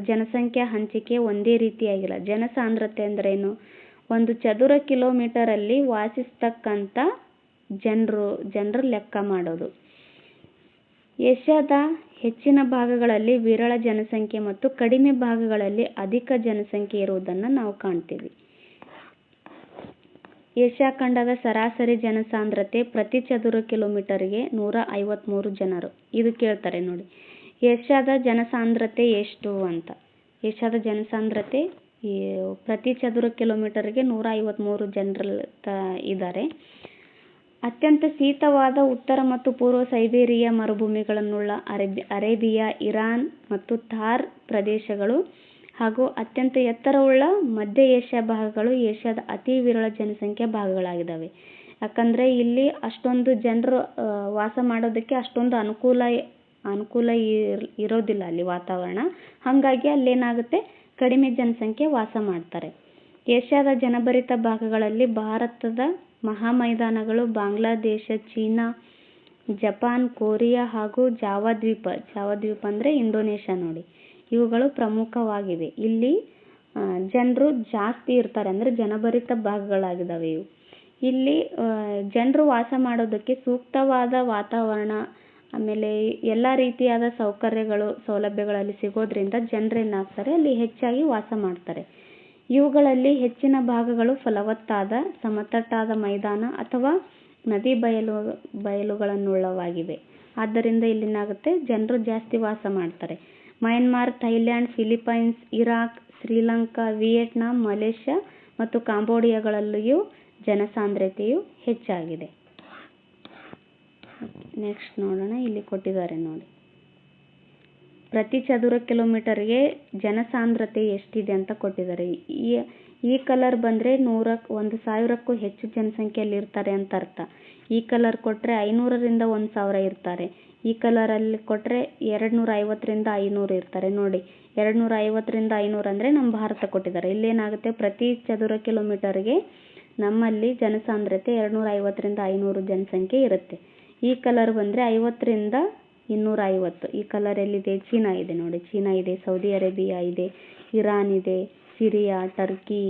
ಜನಸಂಖ್ಯಾ ಹಂಚಿಕೆ ಒಂದೇ ರೀತಿಯಾಗಿಲ್ಲ. ಜನಸಾಂದ್ರತೆ ಅಂದ್ರೇನು? ಒಂದು ಚದುರ ಕಿಲೋಮೀಟರಲ್ಲಿ ವಾಸಿಸ್ತಕ್ಕಂಥ ಜನರು ಲೆಕ್ಕ ಮಾಡೋದು. ಏಷ್ಯಾದ ಹೆಚ್ಚಿನ ಭಾಗಗಳಲ್ಲಿ ವಿರಳ ಜನಸಂಖ್ಯೆ ಮತ್ತು ಕಡಿಮೆ ಭಾಗಗಳಲ್ಲಿ ಅಧಿಕ ಜನಸಂಖ್ಯೆ ಇರುವುದನ್ನು ನಾವು ಕಾಣ್ತೀವಿ. ಏಷ್ಯಾ ಖಂಡದ ಸರಾಸರಿ ಜನಸಾಂದ್ರತೆ ಪ್ರತಿ ಚದುರ ಕಿಲೋಮೀಟರ್ಗೆ 153 ಜನರು. ಇದು ಕೇಳ್ತಾರೆ ನೋಡಿ, ಏಷ್ಯಾದ ಜನಸಾಂದ್ರತೆ ಎಷ್ಟು ಅಂತ. ಏಷ್ಯಾದ ಜನಸಾಂದ್ರತೆ ಪ್ರತಿ ಚದುರ ಕಿಲೋಮೀಟರ್ಗೆ 153 ಜನರು ಇದ್ದಾರೆ. ಅತ್ಯಂತ ಶೀತವಾದ ಉತ್ತರ ಮತ್ತು ಪೂರ್ವ ಸೈಬೇರಿಯಾ ಮರುಭೂಮಿಗಳನ್ನುಳ್ಳ ಅರೇಬಿಯಾ, ಇರಾನ್ ಮತ್ತು ಥಾರ್ ಪ್ರದೇಶಗಳು ಹಾಗೂ ಅತ್ಯಂತ ಎತ್ತರವುಳ್ಳ ಮಧ್ಯ ಏಷ್ಯಾ ಭಾಗಗಳು ಏಷ್ಯಾದ ಅತಿ ವಿರಳ ಜನಸಂಖ್ಯಾ ಭಾಗಗಳಾಗಿದ್ದಾವೆ. ಯಾಕಂದರೆ ಇಲ್ಲಿ ಅಷ್ಟೊಂದು ಜನರು ವಾಸ ಮಾಡೋದಕ್ಕೆ ಅಷ್ಟೊಂದು ಅನುಕೂಲ ಇರೋದಿಲ್ಲ ಅಲ್ಲಿ ವಾತಾವರಣ. ಹಾಗಾಗಿ ಅಲ್ಲೇನಾಗುತ್ತೆ, ಕಡಿಮೆ ಜನಸಂಖ್ಯೆ ವಾಸ ಮಾಡ್ತಾರೆ. ಏಷ್ಯಾದ ಜನಭರಿತ ಭಾಗಗಳಲ್ಲಿ ಭಾರತದ ಮಹಾಮೈದಾನಗಳು, ಬಾಂಗ್ಲಾದೇಶ, ಚೀನಾ, ಜಪಾನ್, ಕೊರಿಯಾ ಹಾಗೂ ಜಾವಾ ದ್ವೀಪ ಅಂದರೆ ಇಂಡೋನೇಷ್ಯಾ ನೋಡಿ, ಇವುಗಳು ಪ್ರಮುಖವಾಗಿವೆ. ಇಲ್ಲಿ ಜನರು ಜಾಸ್ತಿ ಇರ್ತಾರೆ, ಅಂದರೆ ಜನಭರಿತ ಭಾಗಗಳಾಗಿದ್ದಾವೆ ಇವು. ಇಲ್ಲಿ ಜನರು ವಾಸ ಮಾಡೋದಕ್ಕೆ ಸೂಕ್ತವಾದ ವಾತಾವರಣ, ಆಮೇಲೆ ಎಲ್ಲ ರೀತಿಯಾದ ಸೌಲಭ್ಯಗಳಲ್ಲಿ ಸಿಗೋದ್ರಿಂದ ಜನರೇನಾಗ್ತಾರೆ, ಅಲ್ಲಿ ಹೆಚ್ಚಾಗಿ ವಾಸ ಮಾಡ್ತಾರೆ. ಇವುಗಳಲ್ಲಿ ಹೆಚ್ಚಿನ ಭಾಗಗಳು ಫಲವತ್ತಾದ ಸಮತಟ್ಟಾದ ಮೈದಾನ ಅಥವಾ ನದಿ ಬಯಲುಗಳನ್ನುಳ್ಳವಾಗಿವೆ. ಆದ್ದರಿಂದ ಇಲ್ಲೇನಾಗುತ್ತೆ, ಜನರು ಜಾಸ್ತಿ ವಾಸ ಮಾಡ್ತಾರೆ. Myanmar, Thailand, Philippines, Iraq, Sri Lanka, Vietnam, Malaysia ಮತ್ತು ಕಾಂಬೋಡಿಯಾಗಳಲ್ಲಿಯೂ ಜನಸಾಂದ್ರತೆಯು ಹೆಚ್ಚಾಗಿದೆ. ನೆಕ್ಸ್ಟ್ ನೋಡೋಣ, ಇಲ್ಲಿ ಕೊಟ್ಟಿದ್ದಾರೆ ನೋಡಿ, ಪ್ರತಿ ಚದುರ ಕಿಲೋಮೀಟರ್ಗೆ ಜನಸಾಂದ್ರತೆ ಎಷ್ಟಿದೆ ಅಂತ ಕೊಟ್ಟಿದ್ದಾರೆ. ಈ ಕಲರ್ ಬಂದರೆ 1,000ಕ್ಕೂ ಹೆಚ್ಚು ಜನಸಂಖ್ಯೆಯಲ್ಲಿ ಇರ್ತಾರೆ ಅಂತ ಅರ್ಥ. ಈ ಕಲರ್ ಕೊಟ್ಟರೆ 500ರಿಂದ 1,000 ಇರ್ತಾರೆ. ಈ ಕಲರಲ್ಲಿ ಕೊಟ್ಟರೆ 250ರಿಂದ 500 ಇರ್ತಾರೆ. ನೋಡಿ, 250ರಿಂದ 500 ಅಂದರೆ ನಮ್ಮ ಭಾರತ ಕೊಟ್ಟಿದ್ದಾರೆ. ಇಲ್ಲೇನಾಗುತ್ತೆ, ಪ್ರತಿ ಚದುರ ಕಿಲೋಮೀಟರ್ಗೆ ನಮ್ಮಲ್ಲಿ ಜನಸಾಂದ್ರತೆ 250ರಿಂದ 500 ಜನಸಂಖ್ಯೆ ಇರುತ್ತೆ. ಈ ಕಲರ್ ಬಂದರೆ 50ರಿಂದ 250. ಈ ಕಲರ್ ಎಲ್ಲಿದೆ, ಚೀನಾ ಇದೆ ನೋಡಿ, ಚೀನಾ ಇದೆ, ಸೌದಿ ಅರೇಬಿಯಾ ಇದೆ, ಇರಾನ್ ಇದೆ, ಸಿರಿಯಾ, ಟರ್ಕಿ,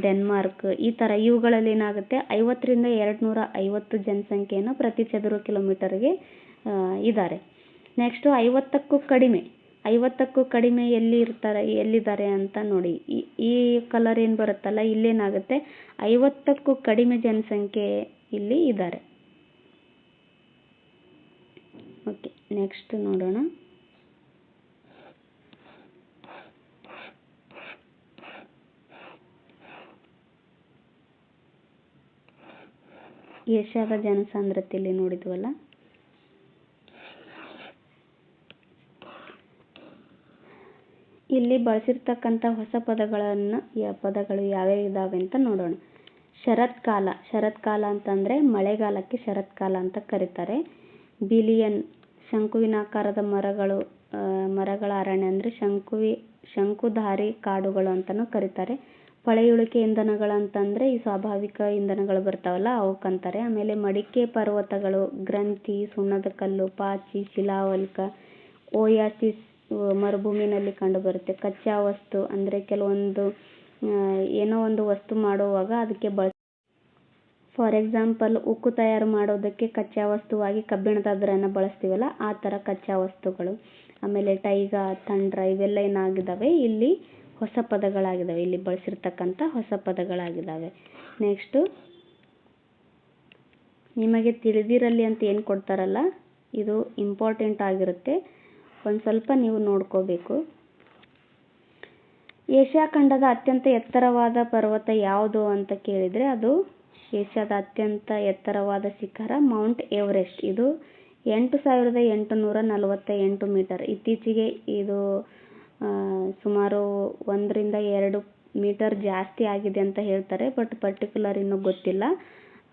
ಡೆನ್ಮಾರ್ಕ್, ಈ ಥರ ಇವುಗಳಲ್ಲಿ ಏನಾಗುತ್ತೆ 50ರಿಂದ 250 ಜನಸಂಖ್ಯೆಯನ್ನು ಪ್ರತಿ ಚದುರ ಕಿಲೋಮೀಟರ್ಗೆ ಇದ್ದಾರೆ. ನೆಕ್ಸ್ಟು 50ಕ್ಕೂ ಕಡಿಮೆ ಎಲ್ಲಿದ್ದಾರೆ ಅಂತ ನೋಡಿ. ಈ ಕಲರ್ ಏನು ಬರುತ್ತಲ್ಲ, ಇಲ್ಲೇನಾಗುತ್ತೆ 50ಕ್ಕೂ ಕಡಿಮೆ ಜನಸಂಖ್ಯೆ ಇಲ್ಲಿ ಇದ್ದಾರೆ. ಓಕೆ, ನೆಕ್ಸ್ಟ್ ನೋಡೋಣ. ಏಷ್ಯಾದ ಜನಸಾಂದ್ರತೆಯಲ್ಲಿ ನೋಡಿದ್ವಲ್ಲ, ಇಲ್ಲಿ ಬಳಸಿರ್ತಕ್ಕಂಥ ಹೊಸ ಪದಗಳು ಯಾವ್ಯಾವ ಇದಾವೆ ಅಂತ ನೋಡೋಣ. ಶರತ್ಕಾಲ ಅಂತಂದರೆ ಮಳೆಗಾಲಕ್ಕೆ ಶರತ್ಕಾಲ ಅಂತ ಕರೀತಾರೆ. ಬಿಲಿಯನ್, ಶಂಕುವಿನಾಕಾರದ ಮರಗಳ ಅರಣ್ಯ ಅಂದರೆ ಶಂಕುಧಾರಿ ಕಾಡುಗಳು ಅಂತಲೂ ಕರೀತಾರೆ. ಪಳೆಯುಳಿಕೆ ಇಂಧನಗಳಂತಂದರೆ ಈ ಸ್ವಾಭಾವಿಕ ಇಂಧನಗಳು ಬರ್ತಾವಲ್ಲ ಅವಕ್ಕಂತಾರೆ. ಆಮೇಲೆ ಮಡಿಕೆ ಪರ್ವತಗಳು, ಗ್ರಂಥಿ, ಸುಣ್ಣದ ಕಲ್ಲು, ಪಾಚಿ, ಶಿಲಾವಲ್ಕ, ಓಯಾಸಿಸ್ ಮರುಭೂಮಿನಲ್ಲಿ ಕಂಡುಬರುತ್ತೆ. ಕಚ್ಚಾ ವಸ್ತು ಅಂದರೆ ಕೆಲವೊಂದು ಏನೋ ಒಂದು ವಸ್ತು ಮಾಡುವಾಗ ಅದಕ್ಕೆ ಫಾರ್ ಎಕ್ಸಾಂಪಲ್ ಉಕ್ಕು ತಯಾರು ಮಾಡೋದಕ್ಕೆ ಕಚ್ಚಾ ವಸ್ತುವಾಗಿ ಕಬ್ಬಿಣದ ಅದರನ್ನು ಬಳಸ್ತೀವಲ್ಲ, ಆ ಥರ ಕಚ್ಚಾ ವಸ್ತುಗಳು. ಆಮೇಲೆ ಟೈಗಾ, ತಂಡ್ರ ಇವೆಲ್ಲ ಏನಾಗಿದ್ದಾವೆ ಇಲ್ಲಿ ಹೊಸ ಪದಗಳಾಗಿದ್ದಾವೆ, ಇಲ್ಲಿ ಬಳಸಿರ್ತಕ್ಕಂಥ ಹೊಸ ಪದಗಳಾಗಿದ್ದಾವೆ. ನೆಕ್ಸ್ಟು ನಿಮಗೆ ತಿಳಿದಿರಲಿ ಅಂತ ಏನು ಕೊಡ್ತಾರಲ್ಲ, ಇದು ಇಂಪಾರ್ಟೆಂಟ್ ಆಗಿರುತ್ತೆ, ಒಂದು ಸ್ವಲ್ಪ ನೀವು ನೋಡ್ಕೋಬೇಕು. ಏಷ್ಯಾ ಖಂಡದ ಅತ್ಯಂತ ಎತ್ತರವಾದ ಪರ್ವತ ಯಾವುದು ಅಂತ ಕೇಳಿದರೆ ಅದು ಏಷ್ಯಾದ ಅತ್ಯಂತ ಎತ್ತರವಾದ ಶಿಖರ ಮೌಂಟ್ ಎವರೆಸ್ಟ್. ಇದು 8848 ಮೀಟರ್. ಇತ್ತೀಚೆಗೆ ಇದು ಸುಮಾರು 1 ರಿಂದ 2 ಮೀಟರ್ ಜಾಸ್ತಿ ಆಗಿದೆ ಅಂತ ಹೇಳ್ತಾರೆ, ಬಟ್ ಪರ್ಟಿಕ್ಯುಲರ್ ಇನ್ನೂ ಗೊತ್ತಿಲ್ಲ.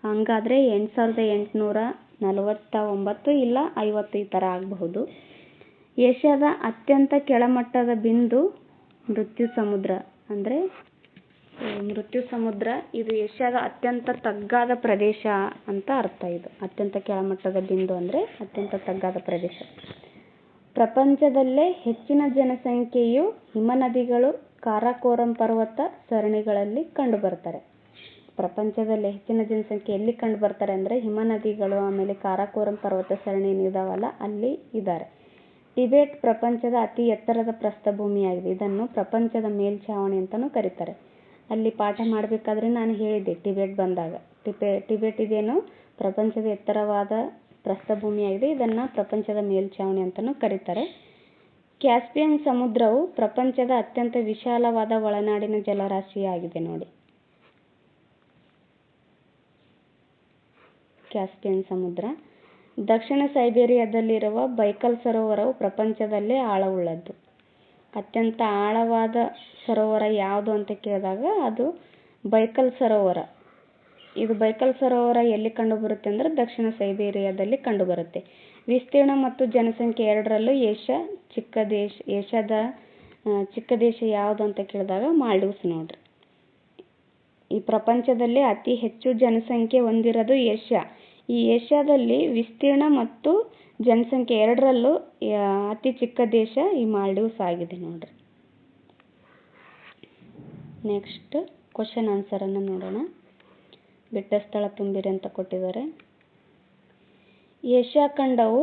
ಹಂಗಾದರೆ 8849 ಇಲ್ಲ 50 ಈ ಥರ ಆಗಬಹುದು. ಏಷ್ಯಾದ ಅತ್ಯಂತ ಕೆಳಮಟ್ಟದ ಬಿಂದು ಮೃತ್ಯು ಸಮುದ್ರ. ಅಂದರೆ ಮೃತ್ಯು ಸಮುದ್ರ ಇದು ಏಷ್ಯಾದ ಅತ್ಯಂತ ತಗ್ಗಾದ ಪ್ರದೇಶ ಅಂತ ಅರ್ಥ. ಇದು ಅತ್ಯಂತ ಕೆಳಮಟ್ಟದ ಬಿಂದು ಅಂದರೆ ಅತ್ಯಂತ ತಗ್ಗಾದ ಪ್ರದೇಶ. ಪ್ರಪಂಚದಲ್ಲೇ ಹೆಚ್ಚಿನ ಜನಸಂಖ್ಯೆಯು ಹಿಮನದಿಗಳು ಕಾರಾಕೋರಂ ಪರ್ವತ ಸರಣಿಗಳಲ್ಲಿ ಕಂಡುಬರ್ತಾರೆ. ಪ್ರಪಂಚದಲ್ಲಿ ಹೆಚ್ಚಿನ ಜನಸಂಖ್ಯೆ ಎಲ್ಲಿ ಕಂಡುಬರ್ತಾರೆ ಅಂದರೆ ಹಿಮನದಿಗಳು, ಆಮೇಲೆ ಕಾರಾಕೋರಂ ಪರ್ವತ ಸರಣಿ ಏನಿದಾವಲ್ಲ ಅಲ್ಲಿ ಇದ್ದಾರೆ. ಟಿಬೆಟ್ ಪ್ರಪಂಚದ ಅತಿ ಎತ್ತರದ ಪ್ರಸ್ಥಭೂಮಿಯಾಗಿದೆ. ಇದನ್ನು ಪ್ರಪಂಚದ ಮೇಲ್ಛಾವಣಿ ಅಂತಲೂ ಕರೀತಾರೆ. ಅಲ್ಲಿ ಪಾಠ ಮಾಡಬೇಕಾದ್ರೆ ನಾನು ಹೇಳಿದ್ದೆ, ಟಿಬೆಟ್ ಬಂದಾಗ ಟಿಬೆಟ್ ಇದೇನು ಪ್ರಪಂಚದ ಎತ್ತರವಾದ ಪ್ರಸ್ಥಭೂಮಿಯಾಗಿದೆ, ಇದನ್ನು ಪ್ರಪಂಚದ ಮೇಲ್ಛಾವಣಿ ಅಂತಲೂ ಕರೀತಾರೆ. ಕ್ಯಾಸ್ಪಿಯನ್ ಸಮುದ್ರವು ಪ್ರಪಂಚದ ಅತ್ಯಂತ ವಿಶಾಲವಾದ ಒಳನಾಡಿನ ಜಲರಾಶಿಯಾಗಿದೆ ನೋಡಿ. ಕ್ಯಾಸ್ಪಿಯನ್ ಸಮುದ್ರ. ದಕ್ಷಿಣ ಸೈಬೇರಿಯಾದಲ್ಲಿರುವ ಬೈಕಲ್ ಸರೋವರವು ಪ್ರಪಂಚದಲ್ಲೇ ಆಳವುಳ್ಳದ್ದು. ಅತ್ಯಂತ ಆಳವಾದ ಸರೋವರ ಯಾವುದು ಅಂತ ಕೇಳಿದಾಗ ಅದು ಬೈಕಲ್ ಸರೋವರ. ಇದು ಬೈಕಲ್ ಸರೋವರ ಎಲ್ಲಿ ಕಂಡುಬರುತ್ತೆ ಅಂದರೆ ದಕ್ಷಿಣ ಸೈಬೇರಿಯಾದಲ್ಲಿ ಕಂಡುಬರುತ್ತೆ. ವಿಸ್ತೀರ್ಣ ಮತ್ತು ಜನಸಂಖ್ಯೆ ಎರಡರಲ್ಲೂ ಏಷ್ಯಾದ ಚಿಕ್ಕ ದೇಶ ಯಾವುದು ಅಂತ ಕೇಳಿದಾಗ ಮಾಲ್ಡೀವ್ಸ್ ನೋಡ್ರಿ. ಈ ಪ್ರಪಂಚದಲ್ಲಿ ಅತಿ ಹೆಚ್ಚು ಜನಸಂಖ್ಯೆ ಹೊಂದಿರೋದು ಏಷ್ಯಾ. ಈ ಏಷ್ಯಾದಲ್ಲಿ ವಿಸ್ತೀರ್ಣ ಮತ್ತು ಜನಸಂಖ್ಯೆ ಎರಡರಲ್ಲೂ ಅತಿ ಚಿಕ್ಕ ದೇಶ ಈ ಮಾಲ್ಡೀವ್ಸ್ ಆಗಿದೆ ನೋಡ್ರಿ. ನೆಕ್ಸ್ಟ್ ಕ್ವಶನ್ ಆನ್ಸರನ್ನು ನೋಡೋಣ. ಬಿಟ್ಟ ಸ್ಥಳ ತುಂಬಿರಿ ಅಂತ ಕೊಟ್ಟಿದ್ದಾರೆ. ಏಷ್ಯಾ ಖಂಡವು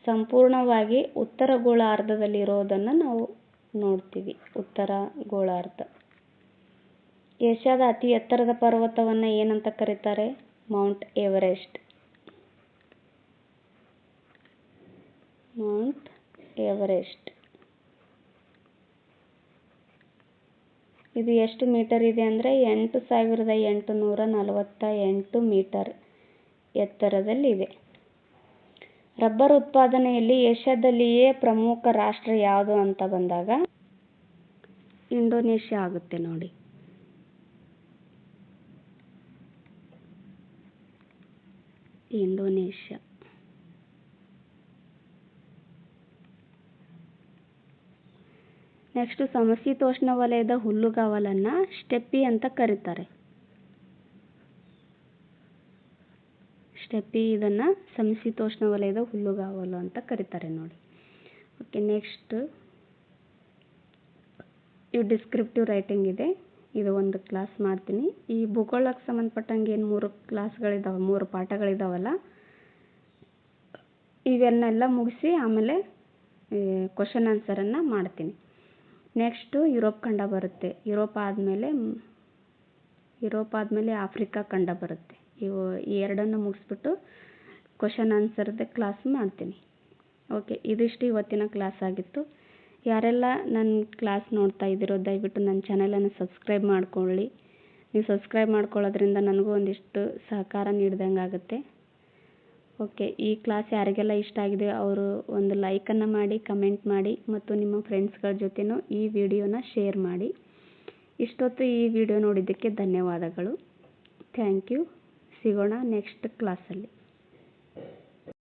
ಸಂಪೂರ್ಣವಾಗಿ ಉತ್ತರ ಗೋಳಾರ್ಧದಲ್ಲಿರೋದನ್ನು ನಾವು ನೋಡ್ತೀವಿ. ಉತ್ತರ ಗೋಳಾರ್ಧ. ಏಷ್ಯಾದ ಅತಿ ಎತ್ತರದ ಪರ್ವತವನ್ನು ಏನಂತ ಕರೀತಾರೆ? Mount Everest. Mount Everest. ಇದು ಎಷ್ಟು ಮೀಟರ್ ಇದೆ ಅಂದರೆ 8848 ಮೀಟರ್ ಎತ್ತರದಲ್ಲಿದೆ. ರಬ್ಬರ್ ಉತ್ಪಾದನೆಯಲ್ಲಿ ಏಷ್ಯಾದಲ್ಲಿಯೇ ಪ್ರಮುಖ ರಾಷ್ಟ್ರ ಯಾವುದು ಅಂತ ಬಂದಾಗ ಇಂಡೋನೇಷ್ಯಾ ಆಗುತ್ತೆ ನೋಡಿ. ಇಂಡೋನೇಷ್ಯಾ. ನೆಕ್ಸ್ಟ್ ಸಮಶೀತೋಷ್ಣ ವಲಯದ ಹುಲ್ಲುಗಾವಲನ್ನು ಸ್ಟೆಪ್ಪಿ ಅಂತ ಕರೀತಾರೆ. ಸ್ಟೆಪ್ಪಿ ಇದನ್ನು ಸಮಶೀತೋಷ್ಣ ವಲಯದ ಹುಲ್ಲುಗಾವಲು ಅಂತ ಕರೀತಾರೆ ನೋಡಿ. ಓಕೆ, ನೆಕ್ಸ್ಟ್ ಇವು ಡಿಸ್ಕ್ರಿಪ್ಟಿವ್ ರೈಟಿಂಗ್ ಇದೆ. ಇದು ಒಂದು ಕ್ಲಾಸ್ ಮಾಡ್ತೀನಿ. ಈ ಭೂಗೋಳಕ್ಕೆ ಸಂಬಂಧಪಟ್ಟಂಗೆ ಏನು 3 ಕ್ಲಾಸ್ಗಳಿದ್ದಾವೆ, 3 ಪಾಠಗಳಿದ್ದಾವಲ್ಲ ಇವನ್ನೆಲ್ಲ ಮುಗಿಸಿ ಆಮೇಲೆ ಕ್ವಶನ್ ಆನ್ಸರನ್ನು ಮಾಡ್ತೀನಿ. ನೆಕ್ಸ್ಟು ಯುರೋಪ್ ಖಂಡ ಬರುತ್ತೆ. ಯುರೋಪ್ ಆದಮೇಲೆ ಆಫ್ರಿಕಾ ಖಂಡ ಬರುತ್ತೆ. ಈ ಎರಡನ್ನು ಮುಗಿಸ್ಬಿಟ್ಟು ಕ್ವಶನ್ ಆನ್ಸರ್ದು ಕ್ಲಾಸ್ ಮಾಡ್ತೀನಿ. ಓಕೆ, ಇದಿಷ್ಟು ಇವತ್ತಿನ ಕ್ಲಾಸ್ ಆಗಿತ್ತು. ಯಾರೆಲ್ಲ ನನ್ನ ಕ್ಲಾಸ್ ನೋಡ್ತಾ ಇದ್ದೀರೋ ದಯವಿಟ್ಟು ನನ್ನ ಚಾನಲನ್ನು ಸಬ್ಸ್ಕ್ರೈಬ್ ಮಾಡ್ಕೊಳ್ಳಿ. ನೀವು ಸಬ್ಸ್ಕ್ರೈಬ್ ಮಾಡ್ಕೊಳ್ಳೋದ್ರಿಂದ ನನಗೂ ಒಂದಿಷ್ಟು ಸಹಕಾರ ನೀಡ್ದಂಗೆ ಆಗುತ್ತೆ. ಓಕೆ, ಈ ಕ್ಲಾಸ್ ಯಾರಿಗೆಲ್ಲ ಇಷ್ಟ ಆಗಿದೆ ಅವರು ಒಂದು ಲೈಕನ್ನು ಮಾಡಿ, ಕಮೆಂಟ್ ಮಾಡಿ ಮತ್ತು ನಿಮ್ಮ ಫ್ರೆಂಡ್ಸ್ಗಳ ಜೊತೆನೂ ಈ ವಿಡಿಯೋನ ಶೇರ್ ಮಾಡಿ. ಇಷ್ಟೊತ್ತು ಈ ವಿಡಿಯೋ ನೋಡಿದ್ದಕ್ಕೆ ಧನ್ಯವಾದಗಳು. Thank you. ಸಿಗೋಣ ನೆಕ್ಸ್ಟ್ ಕ್ಲಾಸಲ್ಲಿ.